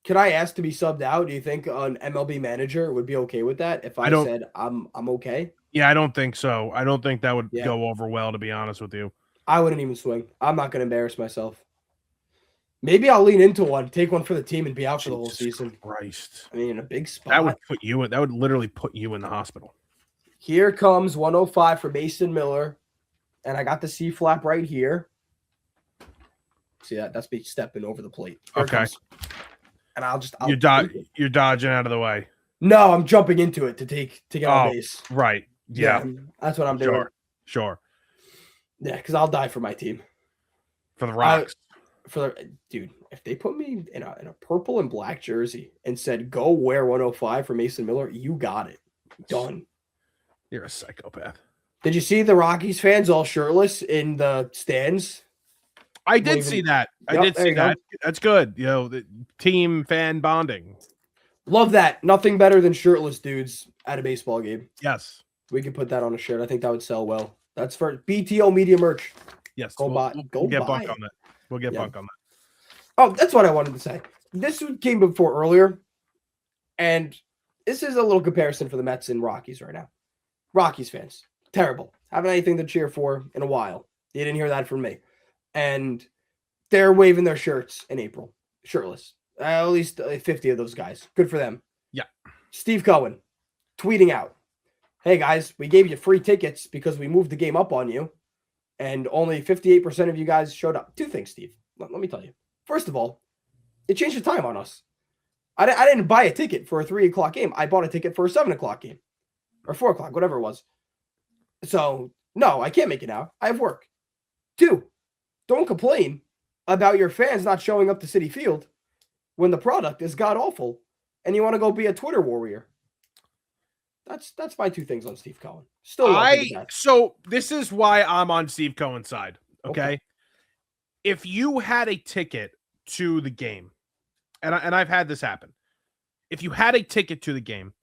Could I ask to be subbed out? Do you think an MLB manager would be okay with that if I said I'm okay? Yeah, I don't think so. I don't think that would go over well, to be honest with you. I wouldn't even swing. I'm not going to embarrass myself. Maybe I'll lean into one, take one for the team, and be out for the whole season. Christ. I mean, in a big spot. That would literally put you in the hospital. Here comes 105 for Mason Miller. And I got the C flap right here. See that? That's me stepping over the plate. Here okay. And you're dodging out of the way. No, I'm jumping into it to get on Oh, base. right. Yeah. That's what I'm doing. Sure. Yeah, because I'll die for my team. For the Rocks. Dude, if they put me in a purple and black jersey and said go wear 105 for Mason Miller, you got it. Done. You're a psychopath. Did you see the Rockies fans all shirtless in the stands? I did see that. I did see that. That's good. You know, the team fan bonding. Love that. Nothing better than shirtless dudes at a baseball game. Yes. We could put that on a shirt. I think that would sell well. That's for BTO Media merch. Yes. We'll get Buck on that. We'll get Buck on that. Oh, that's what I wanted to say. This came before earlier, and this is a little comparison for the Mets and Rockies right now. Rockies fans, terrible. Haven't anything to cheer for in a while. You didn't hear that from me. And they're waving their shirts in April, shirtless. At least 50 of those guys. Good for them. Yeah. Steve Cohen tweeting out, hey guys, we gave you free tickets because we moved the game up on you, and only 58% of you guys showed up. Two things, Steve. Let me tell you. First of all, it changed the time on us. I didn't buy a ticket for a 3 o'clock game. I bought a ticket for a 7 o'clock game or 4 o'clock, whatever it was. So, no, I can't make it now. I have work. Two, don't complain about your fans not showing up to Citi Field when the product is god-awful and you want to go be a Twitter warrior. That's my two things on Steve Cohen. So this is why I'm on Steve Cohen's side, okay? If you had a ticket to the game, and I've had this happen. If you had a ticket to the game,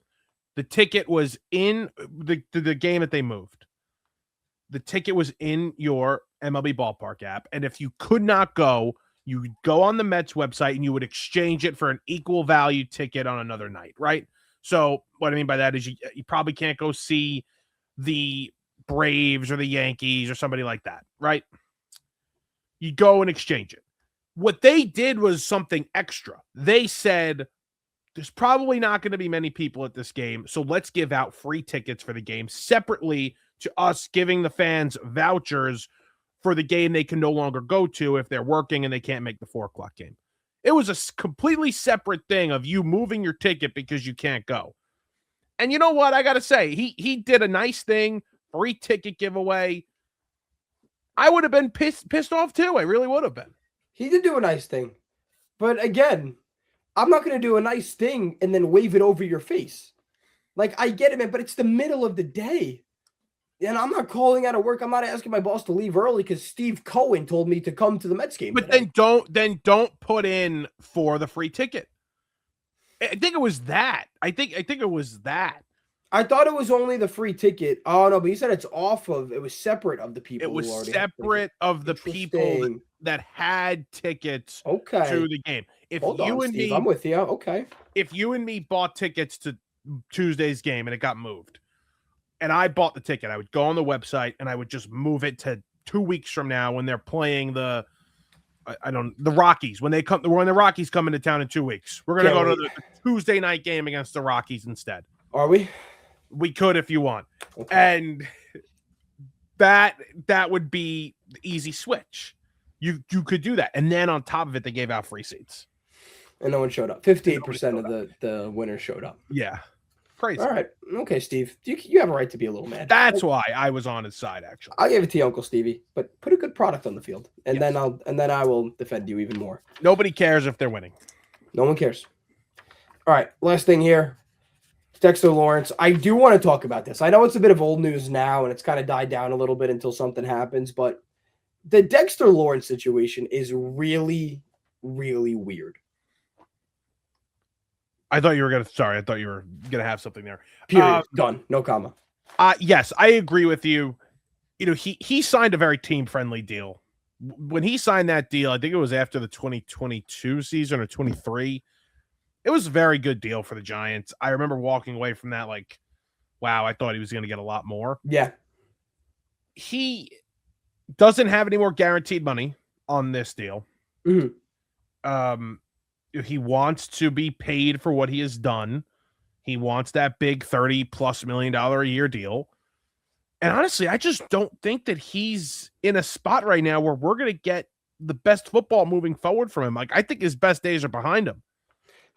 the ticket was in the game that they moved. The ticket was in your MLB Ballpark app, and if you could not go, you would go on the Mets website and you would exchange it for an equal value ticket on another night, right? So what I mean by that is you probably can't go see the Braves or the Yankees or somebody like that, right? You go and exchange it. What they did was something extra. They said, there's probably not going to be many people at this game, so let's give out free tickets for the game separately to us giving the fans vouchers for the game they can no longer go to if they're working and they can't make the 4 o'clock game. It was a completely separate thing of you moving your ticket because you can't go. And you know what? I got to say, he did a nice thing, free ticket giveaway. I would have been pissed off too. I really would have been. He did do a nice thing. But again, I'm not going to do a nice thing and then wave it over your face. Like, I get it, man, but it's the middle of the day. And I'm not calling out of work. I'm not asking my boss to leave early because Steve Cohen told me to come to the Mets game. But today. then don't put in for the free ticket. I think it was that. I think it was that. I thought it was only the free ticket. Oh no, but you said it's off of. It was separate of the people. It was separate of the people that had tickets to the game. If Hold you on, and Steve, me, I'm with you. Okay. If you and me bought tickets to Tuesday's game and it got moved, and I bought the ticket, I would go on the website and I would just move it to 2 weeks from now when they're playing the Rockies. When the Rockies come into town in 2 weeks, we're gonna go to the Tuesday night game against the Rockies instead. Are we? We could if you want, and that would be the easy switch. You could do that, and then on top of it, they gave out free seats, and no one showed up. 58% of the winners showed up. Yeah. Crazy. All right. Okay, Steve. You have a right to be a little mad. That's why I was on his side, actually. I'll give it to you, Uncle Stevie, but put a good product on the field, and then I will defend you even more. Nobody cares if they're winning. No one cares. All right, last thing here. Dexter Lawrence. I do want to talk about this. I know it's a bit of old news now, and it's kind of died down a little bit until something happens, but the Dexter Lawrence situation is really, really weird. I thought you were gonna have something there. Period. Done. No comma. Yes, I agree with you. You know, he signed a very team-friendly deal. When he signed that deal, I think it was after the 2022 season or 23. It was a very good deal for the Giants. I remember walking away from that like, wow, I thought he was going to get a lot more. Yeah. He doesn't have any more guaranteed money on this deal. Mm-hmm. He wants to be paid for what he has done. He wants that big $30+ million a year deal. And honestly, I just don't think that he's in a spot right now where we're going to get the best football moving forward from him. Like, I think his best days are behind him.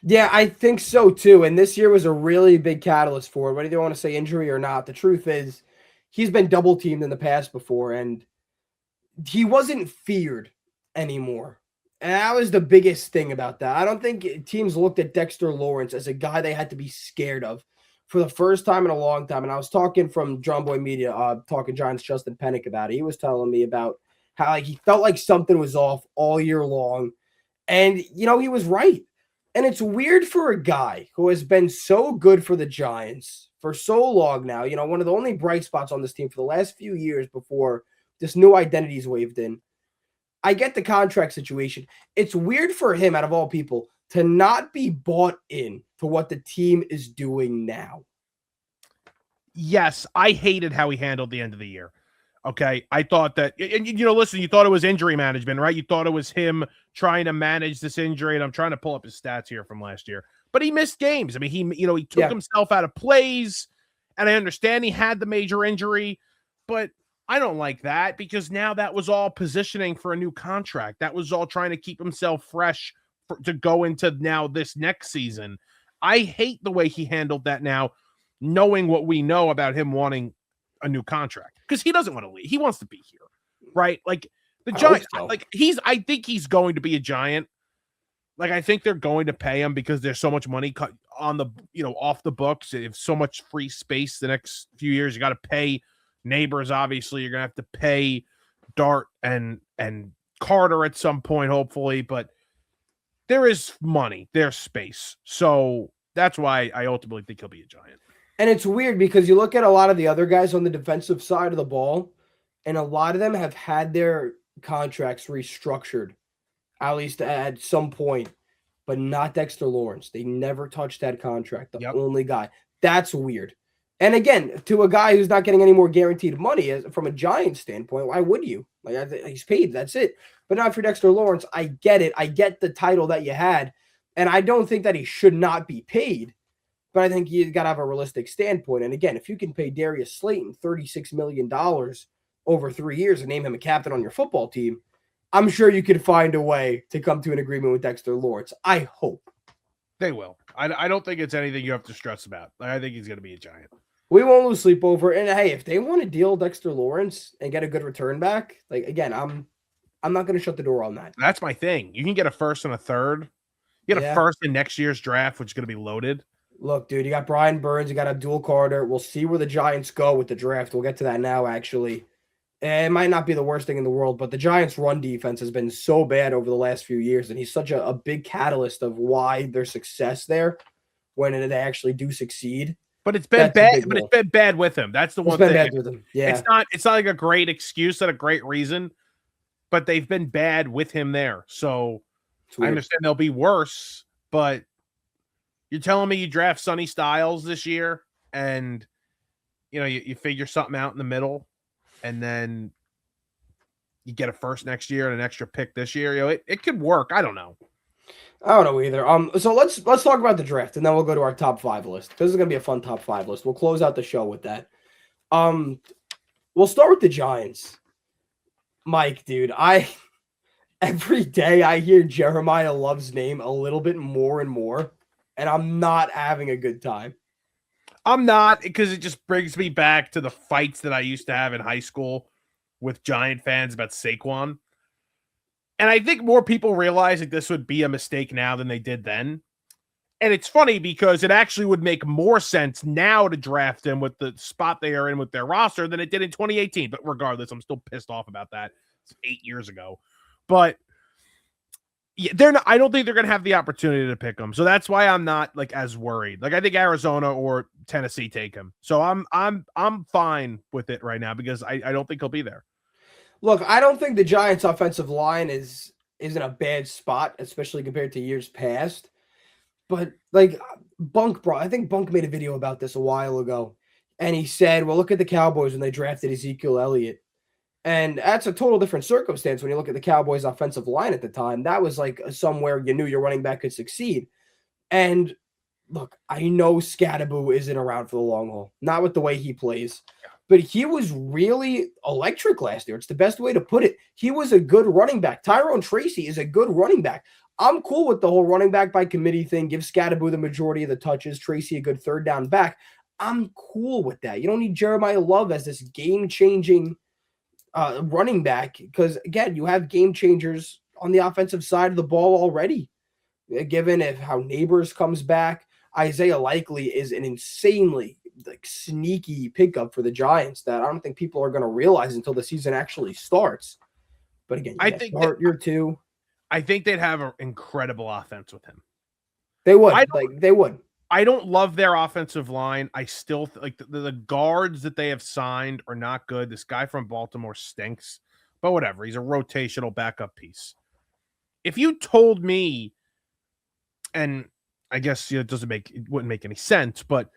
Yeah, I think so too. And this year was a really big catalyst for it. Whether you want to say injury or not, the truth is he's been double teamed in the past before, and he wasn't feared anymore. And that was the biggest thing about that. I don't think teams looked at Dexter Lawrence as a guy they had to be scared of for the first time in a long time. And I was talking from John Boy Media, talking Giants Justin Pennick about it. He was telling me about how like, he felt like something was off all year long. And, he was right. And it's weird for a guy who has been so good for the Giants for so long now, one of the only bright spots on this team for the last few years before this new identity is waved in. I get the contract situation. It's weird for him, out of all people, to not be bought in to what the team is doing now. Yes, I hated how he handled the end of the year. Okay, I thought that, and listen, you thought it was injury management, right? You thought it was him trying to manage this injury, and I'm trying to pull up his stats here from last year, but he missed games. I mean, he took himself out of plays, and I understand he had the major injury, but I don't like that because now that was all positioning for a new contract. That was all trying to keep himself fresh to go into now this next season. I hate the way he handled that now, knowing what we know about him wanting a new contract because he doesn't want to leave. He wants to be here, right? Like the Giants, so. I think he's going to be a Giant. Like I think they're going to pay him because there's so much money cut on the, off the books. They have so much free space the next few years. You got to pay Neighbors. Obviously, you're gonna have to pay Dart and Carter at some point, hopefully. But there is money, there's space, so that's why I ultimately think he'll be a Giant. And it's weird because you look at a lot of the other guys on the defensive side of the ball, and a lot of them have had their contracts restructured, at least at some point, but not Dexter Lawrence. They never touched that contract. The only guy. That's weird. And again, to a guy who's not getting any more guaranteed money from a Giant standpoint, why would you? Like he's paid, that's it. But not for Dexter Lawrence. I get it. I get the title that you had, and I don't think that he should not be paid. But I think you got to have a realistic standpoint. And again, if you can pay Darius Slayton $36 million over 3 years and name him a captain on your football team, I'm sure you could find a way to come to an agreement with Dexter Lawrence. I hope. They will. I don't think it's anything you have to stress about. I think he's going to be a Giant. We won't lose sleep over it. And hey, if they want to deal Dexter Lawrence and get a good return back, like again, I'm not going to shut the door on that. That's my thing. You can get a first and a third. You get a first in next year's draft, which is going to be loaded. Look, dude, you got Brian Burns, you got Abdul Carter. We'll see where the Giants go with the draft. We'll get to that now, actually. It might not be the worst thing in the world, but the Giants' run defense has been so bad over the last few years, and he's such a big catalyst of why their success there when they actually do succeed. But it's been bad. But it's been bad with him. That's the one thing. Bad with him. Yeah, it's not like a great excuse and a great reason, but they've been bad with him there. So I understand they'll be worse, but you're telling me you draft Sonny Styles this year and you figure something out in the middle and then you get a first next year and an extra pick this year. It could work. I don't know. I don't know either. So let's talk about the draft and then we'll go to our top 5 list. This is gonna be a fun top 5 list. We'll close out the show with that. We'll start with the Giants. Mike, dude, every day I hear Jeremiah Love's name a little bit more and more. And I'm not having a good time. I'm not, because it just brings me back to the fights that I used to have in high school with Giant fans about Saquon. And I think more people realize that this would be a mistake now than they did then. And it's funny because it actually would make more sense now to draft him with the spot they are in with their roster than it did in 2018. But regardless, I'm still pissed off about that. It's 8 years ago. But yeah, I don't think they're going to have the opportunity to pick him. So that's why I'm not like as worried. Like I think Arizona or Tennessee take him. So I'm fine with it right now because I don't think he'll be there. Look, I don't think the Giants offensive line is in a bad spot, especially compared to years past. But like I think Bunk made a video about this a while ago. And he said, well, look at the Cowboys when they drafted Ezekiel Elliott. And that's a total different circumstance when you look at the Cowboys' offensive line at the time. That was like somewhere you knew your running back could succeed. And look, I know Scattaboo isn't around for the long haul, not with the way he plays. But he was really electric last year. It's the best way to put it. He was a good running back. Tyrone Tracy is a good running back. I'm cool with the whole running back by committee thing. Give Scatterboo the majority of the touches. Tracy a good third down back. I'm cool with that. You don't need Jeremiah Love as this game-changing running back because, again, you have game changers on the offensive side of the ball already. Given if how Neighbors comes back, Isaiah Likely is an insanely sneaky pickup for the Giants that I don't think people are going to realize until the season actually starts. But again, I think start year 2. I think they'd have an incredible offense with him. They would. They would. I don't love their offensive line. I still like the guards that they have signed are not good. This guy from Baltimore stinks, but whatever. He's a rotational backup piece. If you told me, and I guess it wouldn't make any sense, but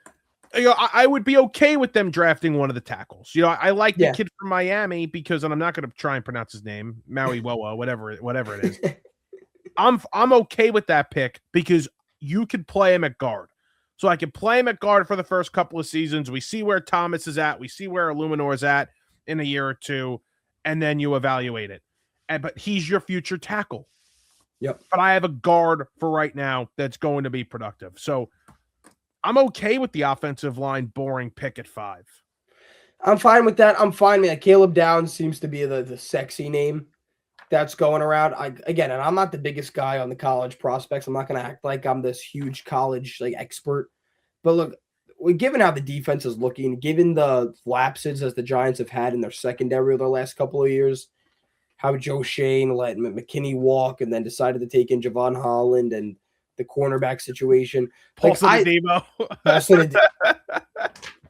I would be okay with them drafting one of the tackles. I like the kid from Miami because, and I'm not going to try and pronounce his name, Maui Woa, whatever it is. I'm okay with that pick because you could play him at guard. So I can play him at guard for the first couple of seasons. We see where Thomas is at. We see where Illuminor is at in a year or two, and then you evaluate it. But he's your future tackle. Yep. But I have a guard for right now that's going to be productive. So I'm okay with the offensive line boring pick at 5. I'm fine with that. I'm fine with that. Caleb Downs seems to be the sexy name that's going around. And I'm not the biggest guy on the college prospects. I'm not going to act like I'm this huge college expert. But look, given how the defense is looking, given the lapses as the Giants have had in their secondary over the last couple of years, how Joe Shane let McKinney walk and then decided to take in Javon Holland and the cornerback situation. Paulson Adebo.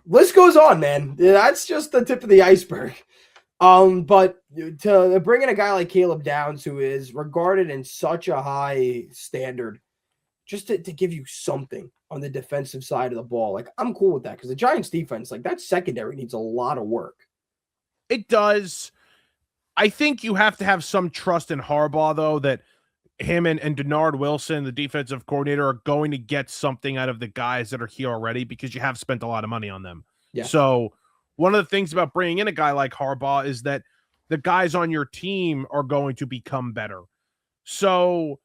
List goes on, man. That's just the tip of the iceberg. But to bring in a guy like Caleb Downs, who is regarded in such a high standard, just to give you something on the defensive side of the ball, I'm cool with that because the Giants defense, that secondary needs a lot of work. It does. I think you have to have some trust in Harbaugh, though, that him and Denard Wilson, the defensive coordinator, are going to get something out of the guys that are here already because you have spent a lot of money on them. Yeah. So one of the things about bringing in a guy like Harbaugh is that the guys on your team are going to become better. So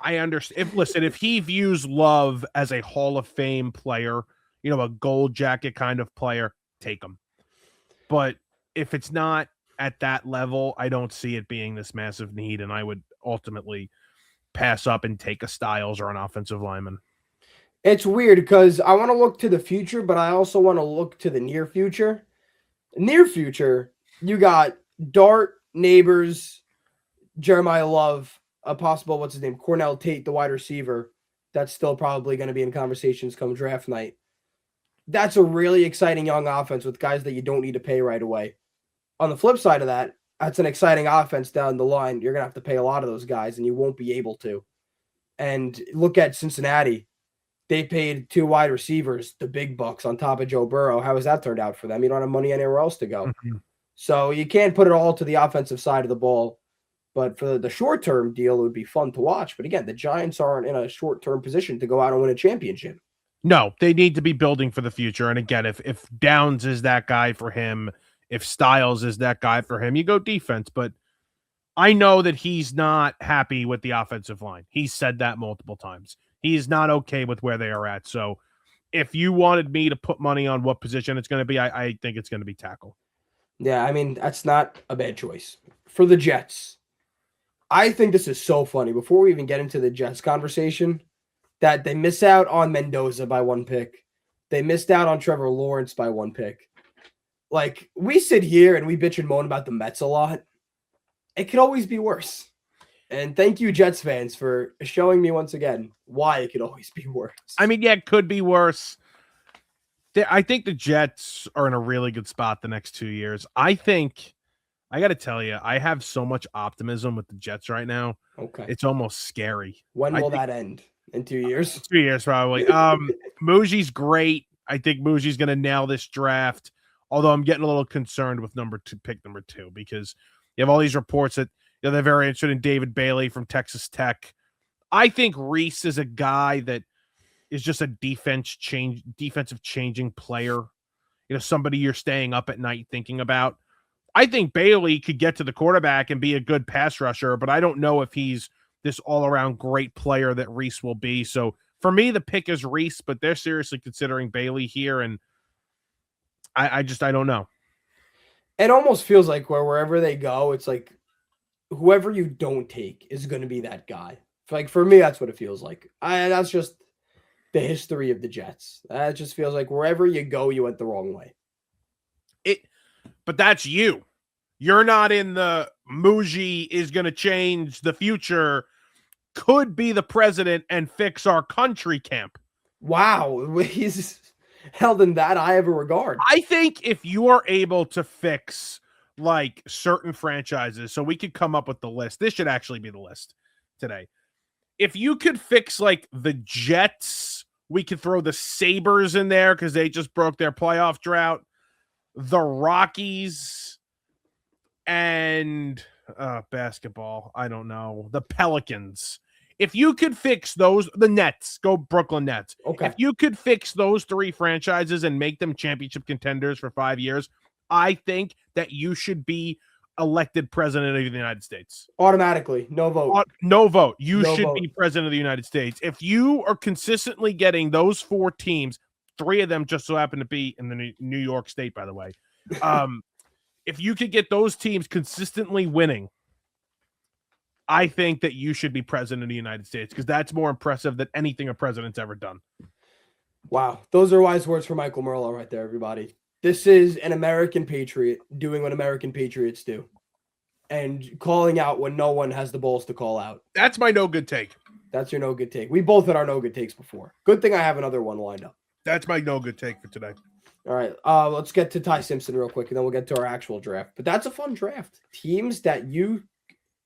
I understand. If he views Love as a Hall of Fame player, a gold jacket kind of player, take him. But if it's not at that level, I don't see it being this massive need, and I would ultimately pass up and take a Styles or an offensive lineman. It's weird because I want to look to the future, but I also want to look to the near future. Near future, you got Dart, Neighbors, Jeremiah Love, a possible, Cornell Tate, the wide receiver. That's still probably going to be in conversations come draft night. That's a really exciting young offense with guys that you don't need to pay right away. On the flip side of that, that's an exciting offense down the line. You're going to have to pay a lot of those guys, and you won't be able to. And look at Cincinnati. They paid 2 wide receivers the big bucks on top of Joe Burrow. How has that turned out for them? You don't have money anywhere else to go. Mm-hmm. So you can't put it all to the offensive side of the ball. But for the short-term deal, it would be fun to watch. But again, the Giants aren't in a short-term position to go out and win a championship. No, they need to be building for the future. And again, if Downs is that guy for him, if Styles is that guy for him, you go defense. But I know that he's not happy with the offensive line. He's said that multiple times. He's not okay with where they are at. So if you wanted me to put money on what position it's going to be, I think it's going to be tackle. Yeah, that's not a bad choice. For the Jets, I think this is so funny. Before we even get into the Jets conversation, that they miss out on Mendoza by 1 pick. They missed out on Trevor Lawrence by 1 pick. We sit here and we bitch and moan about the Mets a lot. It could always be worse. And thank you, Jets fans, for showing me once again why it could always be worse. It could be worse. I think the Jets are in a really good spot the next 2 years. I got to tell you, I have so much optimism with the Jets right now. Okay. It's almost scary. When will that end? In 2 years? 2 years, probably. Muji's great. I think Muji's going to nail this draft, although I'm getting a little concerned with pick number 2, because you have all these reports that they're very interested in David Bailey from Texas Tech. I think Reese is a guy that is just a defensive changing player. Somebody you're staying up at night thinking about. I think Bailey could get to the quarterback and be a good pass rusher, but I don't know if he's this all-around great player that Reese will be. So for me, the pick is Reese, but they're seriously considering Bailey here, and I don't know. It almost feels like wherever they go, it's like whoever you don't take is going to be that guy. Like for me, that's what it feels like. That's just the history of the Jets. That just feels like wherever you go, you went the wrong way. But that's you. You're not in the Muji is going to change the future, could be the president and fix our country camp. Wow, he's held in that high of a regard. I think if you are able to fix like certain franchises, so we could come up with the list. This should actually be the list today. If you could fix like the Jets, we could throw the Sabres in there because they just broke their playoff drought. The Rockies and basketball. I don't know. The Pelicans. If you could fix those, the Nets, go Brooklyn Nets. Okay. If you could fix those three franchises and make them championship contenders for 5 years, I think that you should be elected president of the United States. Automatically. No vote. No vote. You No should vote. be president of the United States. If you are consistently getting those 4 teams, 3 of them just so happen to be in the New York State, by the way. If you could get those teams consistently winning, I think that you should be president of the United States because that's more impressive than anything a president's ever done. Wow. Those are wise words for Michael Merlo right there, everybody. This is an American patriot doing what American patriots do and calling out when no one has the balls to call out. That's my no good take. That's your no good take. We both had our no good takes before. Good thing I have another one lined up. That's my no good take for today. All right. Let's get to Ty Simpson real quick, and then we'll get to our actual draft. But that's a fun draft. Teams that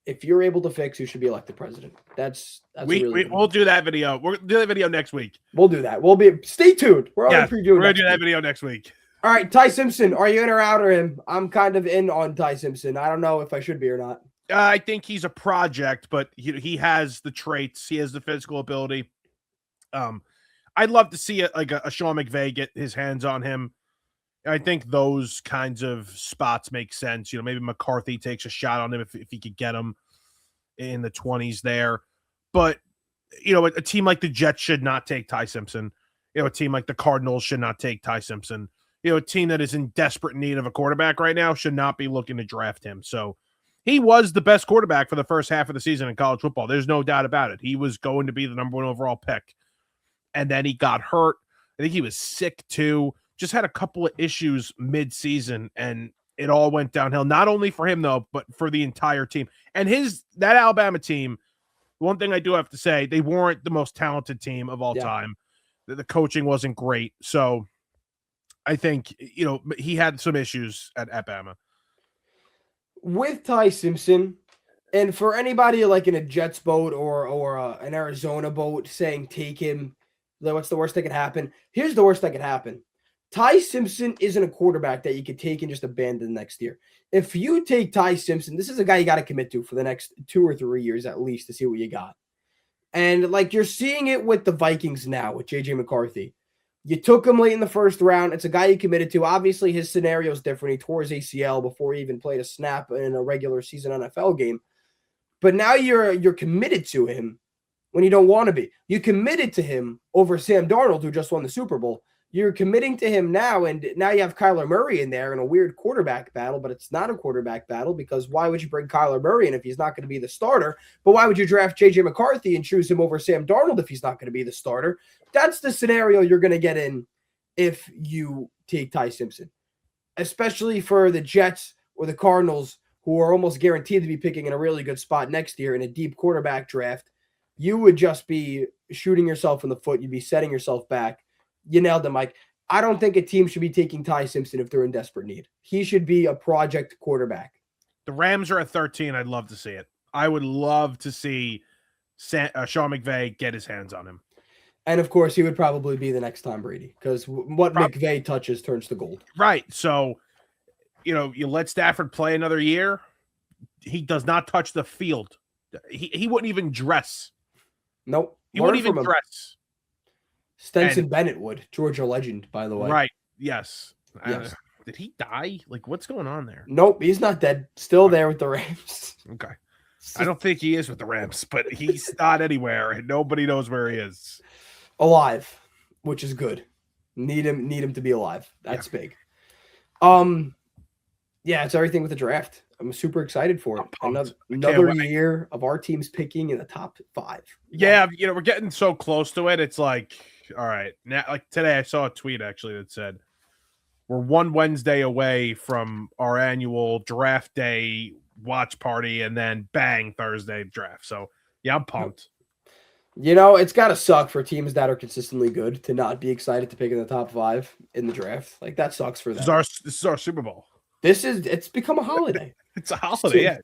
if you're able to fix, you should be elected president. We'll do that video. We'll do that video next week. We'll do that. Stay tuned. We're previewing. We're gonna do that video next week. All right, Ty Simpson. Are you in or out or him? I'm kind of in on Ty Simpson. I don't know if I should be or not. I think he's a project, but he has the traits. He has the physical ability. I'd love to see a Sean McVay get his hands on him. I think those kinds of spots make sense. Maybe McCarthy takes a shot on him if he could get him in the 20s there. But, a team like the Jets should not take Ty Simpson. A team like the Cardinals should not take Ty Simpson. A team that is in desperate need of a quarterback right now should not be looking to draft him. So he was the best quarterback for the first half of the season in college football. There's no doubt about it. He was going to be the number 1 overall pick. And then he got hurt. I think he was sick too. Just had a couple of issues mid-season, and it all went downhill. Not only for him, though, but for the entire team. And that Alabama team, one thing I do have to say, they weren't the most talented team of all time. The coaching wasn't great. So I think, he had some issues at Bama. With Ty Simpson, and for anybody like in a Jets boat or an Arizona boat saying take him, what's the worst that could happen? Here's the worst that could happen. Ty Simpson isn't a quarterback that you could take and just abandon next year. If you take Ty Simpson, this is a guy you got to commit to for the next 2 or 3 years at least to see what you got. And you're seeing it with the Vikings now with J.J. McCarthy. You took him late in the first round. It's a guy you committed to. Obviously, his scenario is different. He tore his ACL before he even played a snap in a regular season NFL game. But now you're committed to him when you don't want to be. You committed to him over Sam Darnold, who just won the Super Bowl. You're committing to him now, and now you have Kyler Murray in there in a weird quarterback battle, but it's not a quarterback battle because why would you bring Kyler Murray in if he's not going to be the starter? But why would you draft J.J. McCarthy and choose him over Sam Darnold if he's not going to be the starter? That's the scenario you're going to get in if you take Ty Simpson, especially for the Jets or the Cardinals, who are almost guaranteed to be picking in a really good spot next year in a deep quarterback draft. You would just be shooting yourself in the foot. You'd be setting yourself back. You nailed it, Mike. I don't think a team should be taking Ty Simpson if they're in desperate need. He should be a project quarterback. The Rams are at 13. I'd love to see it. I would love to see Sean McVay get his hands on him. And, of course, he would probably be the next Tom Brady because what McVay touches turns to gold. Right. So, you let Stafford play another year. He does not touch the field. He wouldn't even dress. Nope. He wouldn't even dress. Stenson Bennett would. Georgia legend, by the way. Right. Yes. Yes. Did he die? Like, what's going on there? Nope, he's not dead. Still there with the Rams. Okay. I don't think he is with the Rams, but he's not anywhere, and nobody knows where he is. Alive, which is good. Need him to be alive. That's big. Yeah, it's everything with the draft. I'm super excited for it. Another year of our teams picking in the top 5. Yeah, we're getting so close to it. It's like, all right, now, like today, I saw a tweet actually that said we're one Wednesday away from our annual draft day watch party, and then bang, Thursday draft. So yeah, I'm pumped. It's got to suck for teams that are consistently good to not be excited to pick in the top 5 in the draft. Like, that sucks for them. This is our Super Bowl. It's become a holiday. It's a holiday, yeah.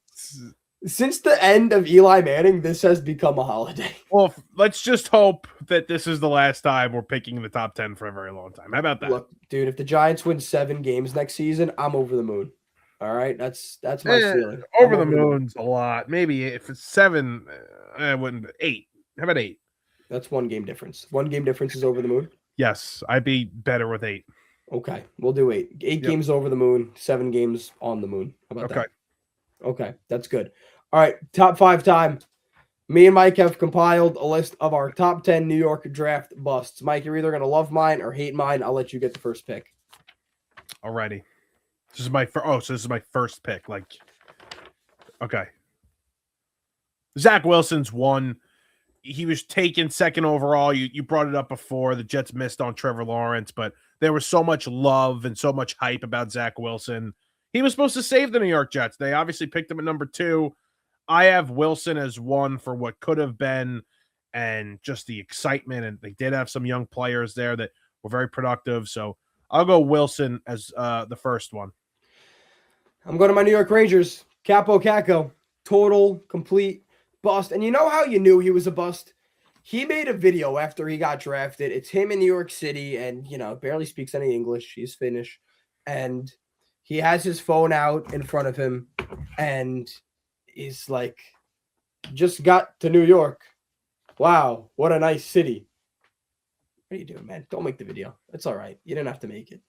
Since the end of Eli Manning, this has become a holiday. Well, let's just hope that this is the last time we're picking in the top 10 for a very long time. How about that? Look, dude, if the Giants win 7 games next season, I'm over the moon. All right, that's my feeling. Over the moon's a lot. Maybe if it's 7, I wouldn't. 8. How about 8? That's 1 game difference. 1 game difference is over the moon. Yes, I'd be better with 8. Okay, we'll do 8. 8 games over the moon, 7 games on the moon. How about that? Okay, that's good. All right, top 5 time. Me and Mike have compiled a list of our top 10 New York draft busts. Mike, you're either going to love mine or hate mine. I'll let you get the first pick. Alrighty. This is my so this is my first pick. Like, okay. Zach Wilson's 1. He was taken 2nd overall. You brought it up before. The Jets missed on Trevor Lawrence, but there was so much love and so much hype about Zach Wilson. He was supposed to save the New York Jets. They obviously picked him at number 2. I have Wilson as 1 for what could have been and just the excitement. And they did have some young players there that were very productive. So I'll go Wilson as the first one. I'm going to my New York Rangers. Capo Caco. Total, complete bust. And you know how you knew he was a bust? He made a video after he got drafted. It's him in New York City and, barely speaks any English. He's Finnish. And he has his phone out in front of him and he's like, just got to New York. Wow, what a nice city. What are you doing, man? Don't make the video. It's all right. You didn't have to make it.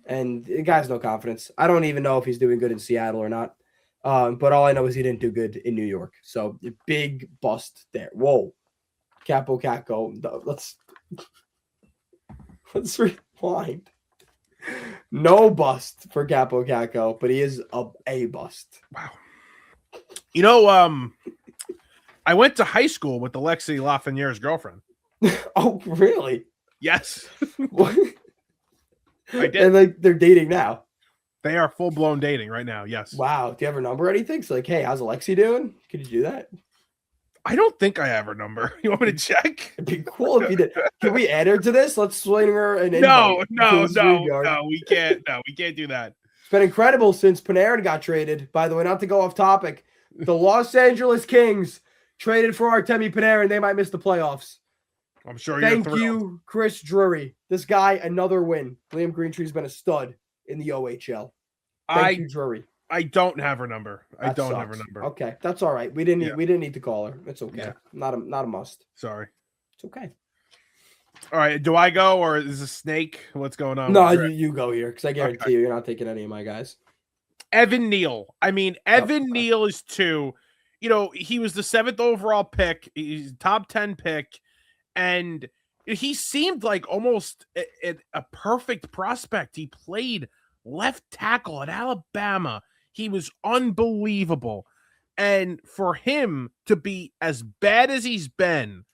And the guy's no confidence. I don't even know if he's doing good in Seattle or not. But all I know is he didn't do good in New York. So big bust there. Whoa. Capo Caco. Let's rewind. No bust for Capo Caco, but he is a bust. Wow. I went to high school with Alexi Lafreniere's girlfriend. Oh, really? Yes. What? I did. And they're dating now. They are full-blown dating right now, yes. Wow. Do you have her number or anything? So hey, how's Alexi doing? Could you do that? I don't think I have her number. You want me to check? It'd be cool if you did. Can we add her to this? Let's swing her an No, invite. we can't. No, we can't do that. It's been incredible since Panarin got traded. By the way, not to go off topic, the Los Angeles Kings traded for Artemi Panarin. They might miss the playoffs. I'm sure Thank you, Chris Drury. This guy, another win. Liam Greentree's been a stud in the OHL. Thank you, Drury. I don't have her number. That don't sucks. have her number. Okay, that's all right. We didn't need to call her. It's okay. Yeah. Not a must. Sorry. It's okay. All right. Do I go or is this Snake? What's going on? No, you go here because I guarantee you're not taking any of my guys. Evan Neal. I mean, Evan Neal is 2. He was the 7th overall pick. He's top 10 pick. And he seemed like almost a perfect prospect. He played left tackle at Alabama. He was unbelievable. And for him to be as bad as he's been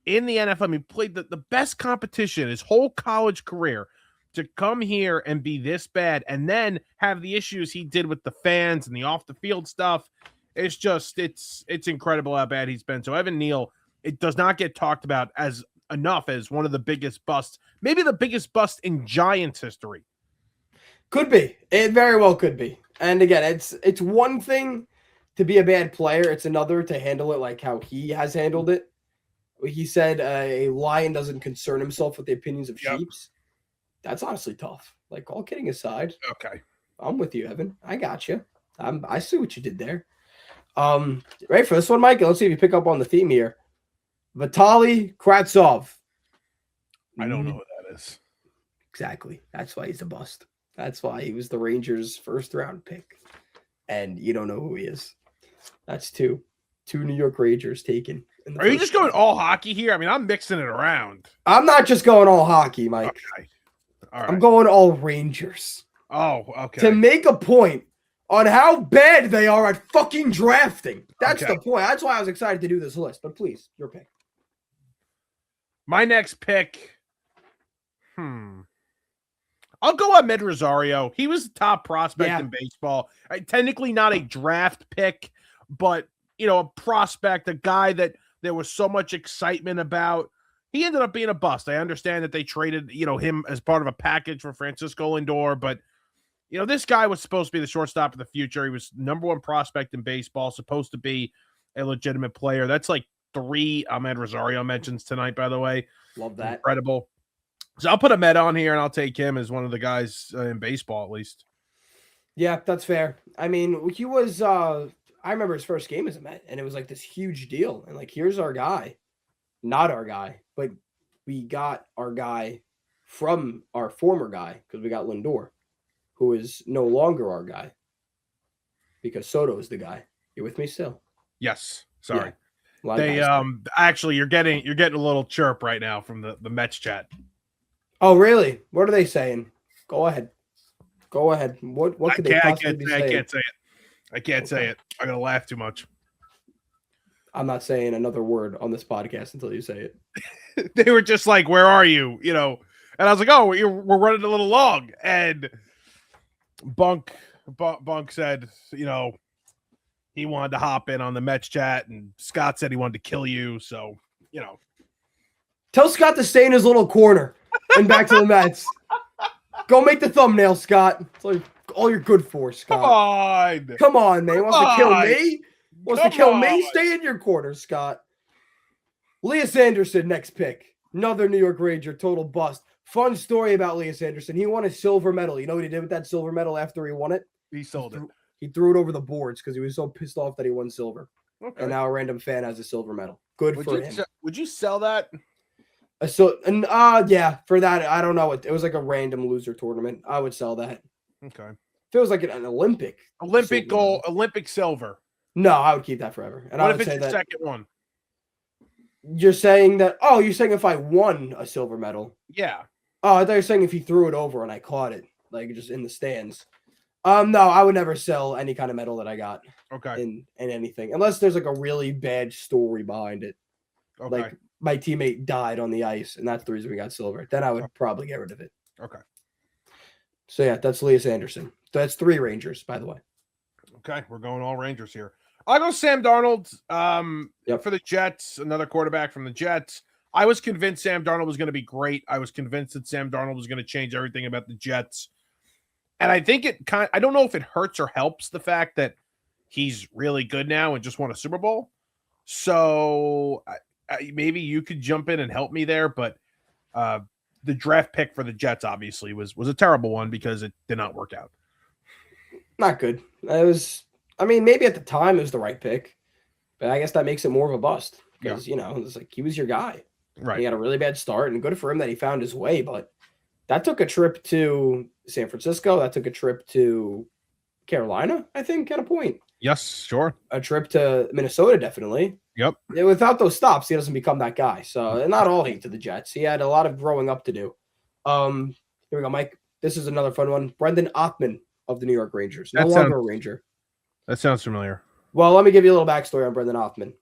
in the NFL, he played the best competition his whole college career, to come here and be this bad and then have the issues he did with the fans and the off the field stuff. It's just, it's incredible how bad he's been. So Evan Neal, it does not get talked about as enough as one of the biggest busts, maybe the biggest bust in Giants history. Could be. It very well could be. And again, it's one thing to be a bad player. It's another to handle it like how he has handled it. He said a lion doesn't concern himself with the opinions of sheeps. That's honestly tough. Like, all kidding aside. Okay. I'm with you, Evan. I got you. I see what you did there. Ready for this one, Mike? Let's see if you pick up on the theme here. Vitaly Kravtsov. I don't know what that is. Exactly. That's why he's a bust. That's why he was the Rangers' first round pick. And you don't know who he is. That's two New York Rangers taken. Are you just going all hockey here? I mean, I'm mixing it around. I'm not just going all hockey, Mike. Okay. All right. I'm going all Rangers. Oh, okay. To make a point on how bad they are at fucking drafting. That's Okay. the point. That's why I was excited to do this list. But please, your pick. My next pick. I'll go Ahmed Rosario. He was the top prospect in baseball. Technically not a draft pick, but, a prospect, a guy that there was so much excitement about. He ended up being a bust. I understand that they traded, him as part of a package for Francisco Lindor, but, this guy was supposed to be the shortstop of the future. He was number one prospect in baseball, supposed to be a legitimate player. That's like 3 Ahmed Rosario mentions tonight, by the way. Love that. Incredible. So I'll put Ahmed on here, and I'll take him as one of the guys in baseball, at least. Yeah, that's fair. I mean, he was I remember his first game as a Met, and it was like this huge deal. And like, here's our guy. Not our guy, but we got our guy from our former guy because we got Lindor, who is no longer our guy because Soto is the guy. You with me still? Yes. Sorry. Yeah. They actually you're getting a little chirp right now from the Mets chat. Oh, really? What are they saying? Go ahead. What could they possibly be saying? I can't say it. I can't say it. I'm going to laugh too much. I'm not saying another word on this podcast until you say it. They were just like, where are you? And I was like, oh, we're running a little long. And Bunk said, he wanted to hop in on the Mets chat, and Scott said he wanted to kill you. So, Tell Scott to stay in his little corner and back to the Mets. Go make the thumbnail, Scott. That's all you're good for, Scott. Come on, man. Wants to kill me? Wants to kill me? Stay in your corner, Scott. Elias Anderson, next pick. Another New York Ranger, total bust. Fun story about Elias Anderson. He won a silver medal. You know what he did with that silver medal after he won it? He sold it. He threw it over the boards because he was so pissed off that he won silver. Okay. And now a random fan has a silver medal. Good for him. Would you sell that? Yeah, for that, I don't know. It was like a random loser tournament. I would sell that. Okay. If it was like an Olympic gold, Olympic silver. No, I would keep that forever. And what I would if it's say your that second one? You're saying that. Oh, you're saying if I won a silver medal? Yeah. Oh, I thought you were saying if he threw it over and I caught it, like just in the stands. No, I would never sell any kind of medal that I got. Okay. In anything, unless there's like a really bad story behind it. Okay. Like my teammate died on the ice, and that's the reason we got silver. Then I would probably get rid of it. Okay. So yeah, that's Elias Anderson. That's 3 Rangers, by the way. Okay, we're going all Rangers here. I'll go Sam Darnold for the Jets, another quarterback from the Jets. I was convinced Sam Darnold was going to be great. I was convinced that Sam Darnold was going to change everything about the Jets. And I think I don't know if it hurts or helps the fact that he's really good now and just won a Super Bowl. So maybe you could jump in and help me there. But the draft pick for the Jets obviously was a terrible one because it did not work out. Not good. Maybe at the time it was the right pick, but I guess that makes it more of a bust because, it's like he was your guy. Right. He had a really bad start, and good for him that he found his way. But that took a trip to San Francisco. That took a trip to Carolina, I think, at a point. Yes, sure. A trip to Minnesota, definitely. Yep. Without those stops, he doesn't become that guy. So not all hate to the Jets. He had a lot of growing up to do. Here we go, Mike. This is another fun one. Brendan Othman of the New York Rangers. No longer a Ranger. That sounds familiar. Well, let me give you a little backstory on Brendan Othman.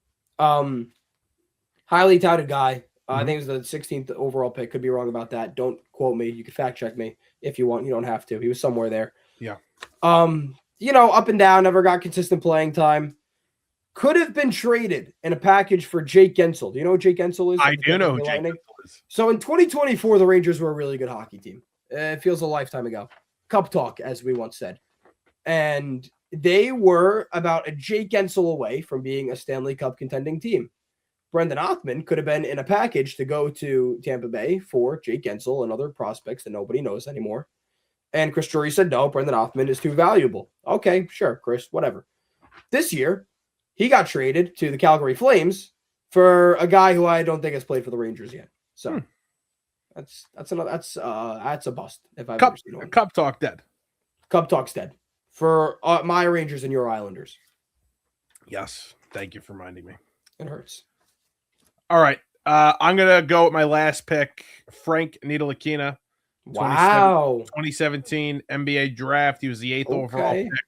Highly touted guy. I think it was the 16th overall pick. Could be wrong about that. Don't quote me. You can fact check me if you want. You don't have to. He was somewhere there. Yeah. Up and down. Never got consistent playing time. Could have been traded in a package for Jake Gensel. Do you know who Jake Gensel is? I do know who Jake Gensel is. So in 2024, the Rangers were a really good hockey team. It feels a lifetime ago. Cup talk, as we once said. And they were about a Jake Gensel away from being a Stanley Cup contending team. Brendan Othman could have been in a package to go to Tampa Bay for Jake Gensel and other prospects that nobody knows anymore. And Chris Drury said, no, Brendan Othman is too valuable. Okay, sure, Chris, whatever. This year, he got traded to the Calgary Flames for a guy who I don't think has played for the Rangers yet. So that's a bust if I've ever seen one. Cup talk dead. Cub Talk's dead for my Rangers and your Islanders. Yes. Thank you for reminding me. It hurts. All right. I'm going to go with my last pick, Frank Ntilikina. Wow. 2017 NBA draft. He was the 8th overall Okay. pick.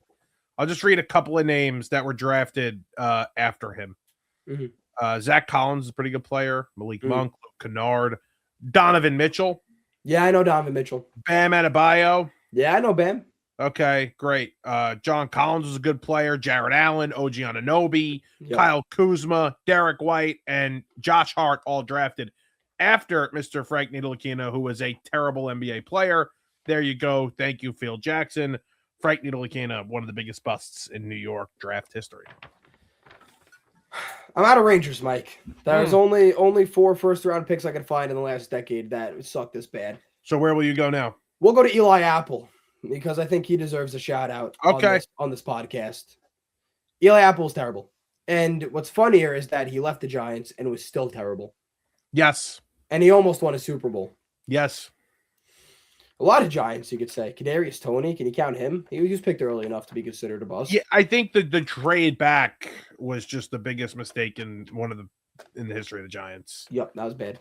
I'll just read a couple of names that were drafted after him. Mhm. Zach Collins is a pretty good player. Malik Monk, Luke Kennard, Donovan Mitchell. Yeah, I know Donovan Mitchell. Bam Adebayo. Yeah, I know Bam. Okay, great. John Collins was a good player. Jared Allen, OG Anunoby, Yep. Kyle Kuzma, Derek White, and Josh Hart all drafted after Mr. Frank Ntilikina, who was a terrible NBA player. There you go. Thank you, Phil Jackson. Frank Ntilikina, one of the biggest busts in New York draft history. I'm out of Rangers, Mike. There's only 4 first-round picks I could find in the last decade that sucked this bad. So where will you go now? We'll go to Eli Apple because I think he deserves a shout-out on this podcast. Eli Apple's terrible. And what's funnier is that he left the Giants and was still terrible. Yes. And he almost won a Super Bowl. Yes. A lot of Giants, you could say. Kadarius Toney, can you count him? He was picked early enough to be considered a bust. Yeah, I think the trade back was just the biggest mistake in the history of the Giants. Yep, that was bad.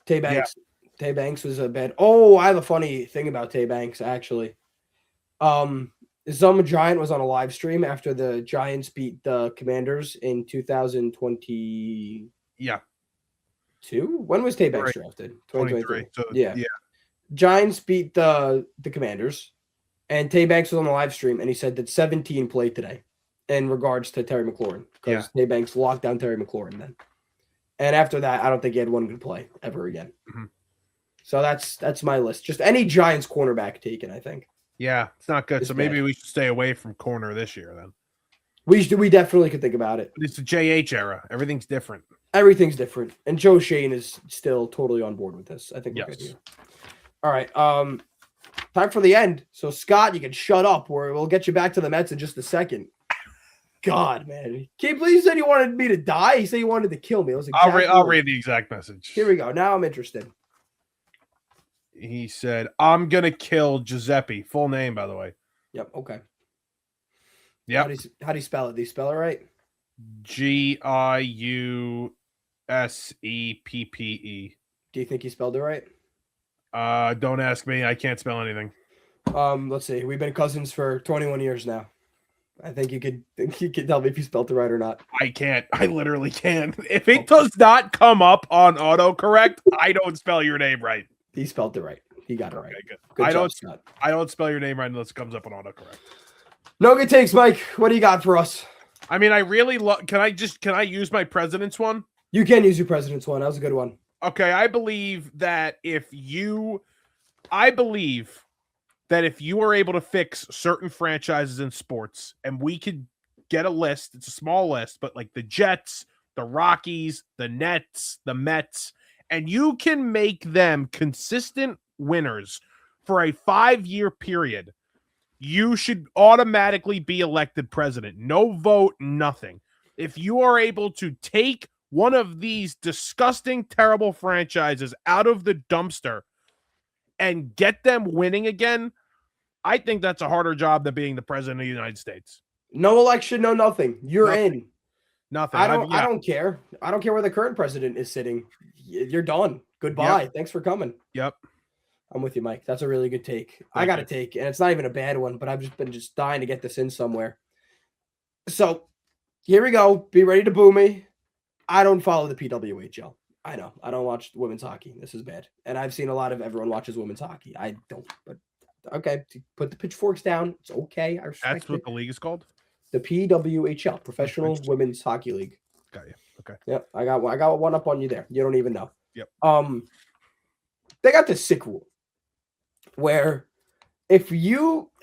Tay Banks. Yeah. Tay Banks was a bad. Oh, I have a funny thing about Tay Banks, actually. Some Giant was on a live stream after the Giants beat the Commanders in 2020. Yeah. When was Tay Banks drafted? 2023. So, yeah. Giants beat the Commanders, and Tay Banks was on the live stream, and he said that 17 played today in regards to Terry McLaurin because Tay Banks locked down Terry McLaurin then. And after that, I don't think he had one good play ever again. Mm-hmm. So that's my list. Just any Giants cornerback taken, I think. Yeah, it's not good. So maybe we should stay away from corner this year then. We definitely could think about it. It's the JH era. Everything's different. Everything's different. And Joe Shane is still totally on board with this. I think we're good here. All right. Time for the end. So, Scott, you can shut up or we'll get you back to the Mets in just a second. God, man. Can you believe he said he wanted me to die? He said he wanted to kill me. It was exactly I'll read the exact message. Here we go. Now I'm interested. He said, I'm going to kill Giuseppe. Full name, by the way. Yep. Okay. Yeah. How do you spell it? Do you spell it right? Giuseppe. Do you think he spelled it right? Don't ask me. I can't spell anything. Let's see. We've been cousins for 21 years now. I think you could tell me if you spelled it right or not. I can't. I literally can't. If it does not come up on autocorrect, I don't spell your name right. He spelled it right. He got it right. Good. Scott. I don't spell your name right unless it comes up on autocorrect. No good takes, Mike. What do you got for us? I mean, I really love. Can I use my president's one? You can use your president's one. That was a good one. Okay, I believe that if you are able to fix certain franchises in sports, and we could get a list, it's a small list, but like the Jets, the Rockies, the Nets, the Mets, and you can make them consistent winners for a 5-year period, you should automatically be elected president. No vote, nothing. If you are able to take one of these disgusting, terrible franchises out of the dumpster and get them winning again, I think that's a harder job than being the president of the United States. No election, no nothing. You're in. Nothing. I don't care. I don't care where the current president is sitting. You're done. Goodbye. Yep. Thanks for coming. Yep. I'm with you, Mike. That's a really good take. I got a take, and it's not even a bad one, but I've just been dying to get this in somewhere. So here we go. Be ready to boo me. I don't follow the PWHL. I know. I don't watch women's hockey. This is bad. And I've seen a lot of everyone watches women's hockey. I don't, but okay. Put the pitchforks down. It's okay. I respect That's what the league is called? The PWHL, Professional Women's Hockey League. Got you. Okay. Yep. I got one up on you there. You don't even know. Yep. They got this sick rule where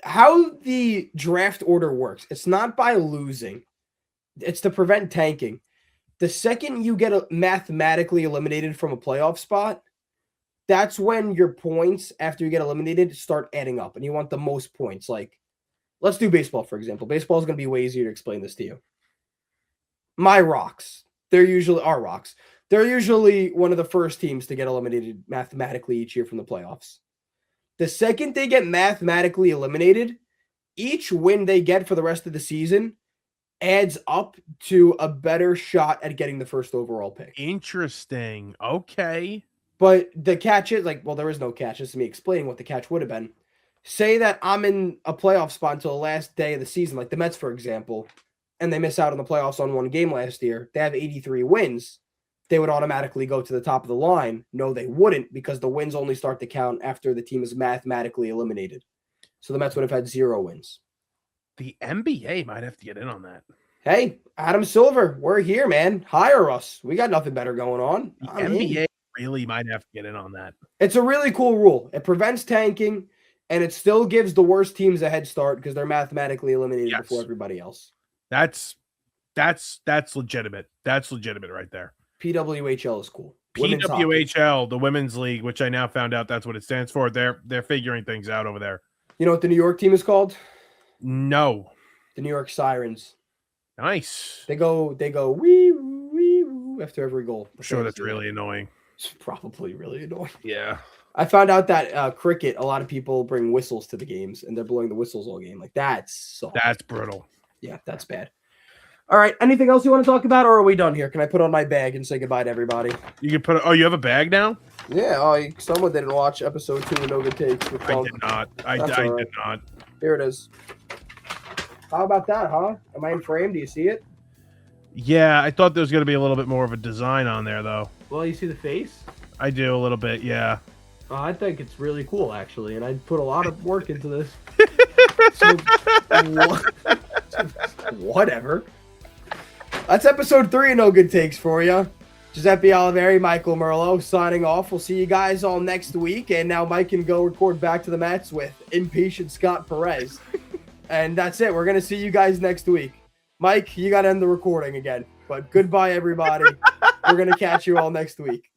how the draft order works, it's not by losing. It's to prevent tanking. The second you get mathematically eliminated from a playoff spot, that's when your points after you get eliminated start adding up, and you want the most points. Like, let's do baseball, for example. Baseball is going to be way easier to explain this to you. My Rocks, they're usually our Rocks. They're usually one of the first teams to get eliminated mathematically each year from the playoffs. The second they get mathematically eliminated, each win they get for the rest of the season adds up to a better shot at getting the first overall pick. Interesting. Okay. But the catch is like, well, there is no catch. This is me explaining what the catch would have been. Say that I'm in a playoff spot until the last day of the season, like the Mets, for example, and they miss out on the playoffs on one game last year. They have 83 wins. They would automatically go to the top of the line. No, they wouldn't, because the wins only start to count after the team is mathematically eliminated. So the Mets would have had 0 wins. The NBA might have to get in on that. Hey, Adam Silver, we're here, man. Hire us. We got nothing better going on. The NBA really might have to get in on that. It's a really cool rule. It prevents tanking, and it still gives the worst teams a head start because they're mathematically eliminated before everybody else. That's legitimate. That's legitimate right there. PWHL is cool. PWHL, the women's league, which I now found out that's what it stands for. They're figuring things out over there. You know what the New York team is called? No. The New York Sirens. Nice. They go wee wee woo after every goal. I'm sure that's really annoying. It's probably really annoying. Yeah. I found out that cricket, a lot of people bring whistles to the games, and they're blowing the whistles all game. Like, that's brutal. Yeah, that's bad. All right. Anything else you want to talk about, or are we done here? Can I put on my bag and say goodbye to everybody? You can put. Oh, you have a bag now? Yeah. Someone didn't watch episode 2 of No Good Takes. I did not. I did not. Here it is. How about that, huh? Am I in frame? Do you see it? Yeah, I thought there was going to be a little bit more of a design on there, though. Well, you see the face? I do a little bit, yeah. I think it's really cool, actually, and I put a lot of work into this. Whatever. That's episode 3 of No Good Takes for you. Giuseppe Oliveri, Michael Merlo signing off. We'll see you guys all next week, and now Mike can go record Back to the Mets with impatient Scott Perez. And that's it. We're going to see you guys next week. Mike, you got to end the recording again. But goodbye, everybody. We're going to catch you all next week.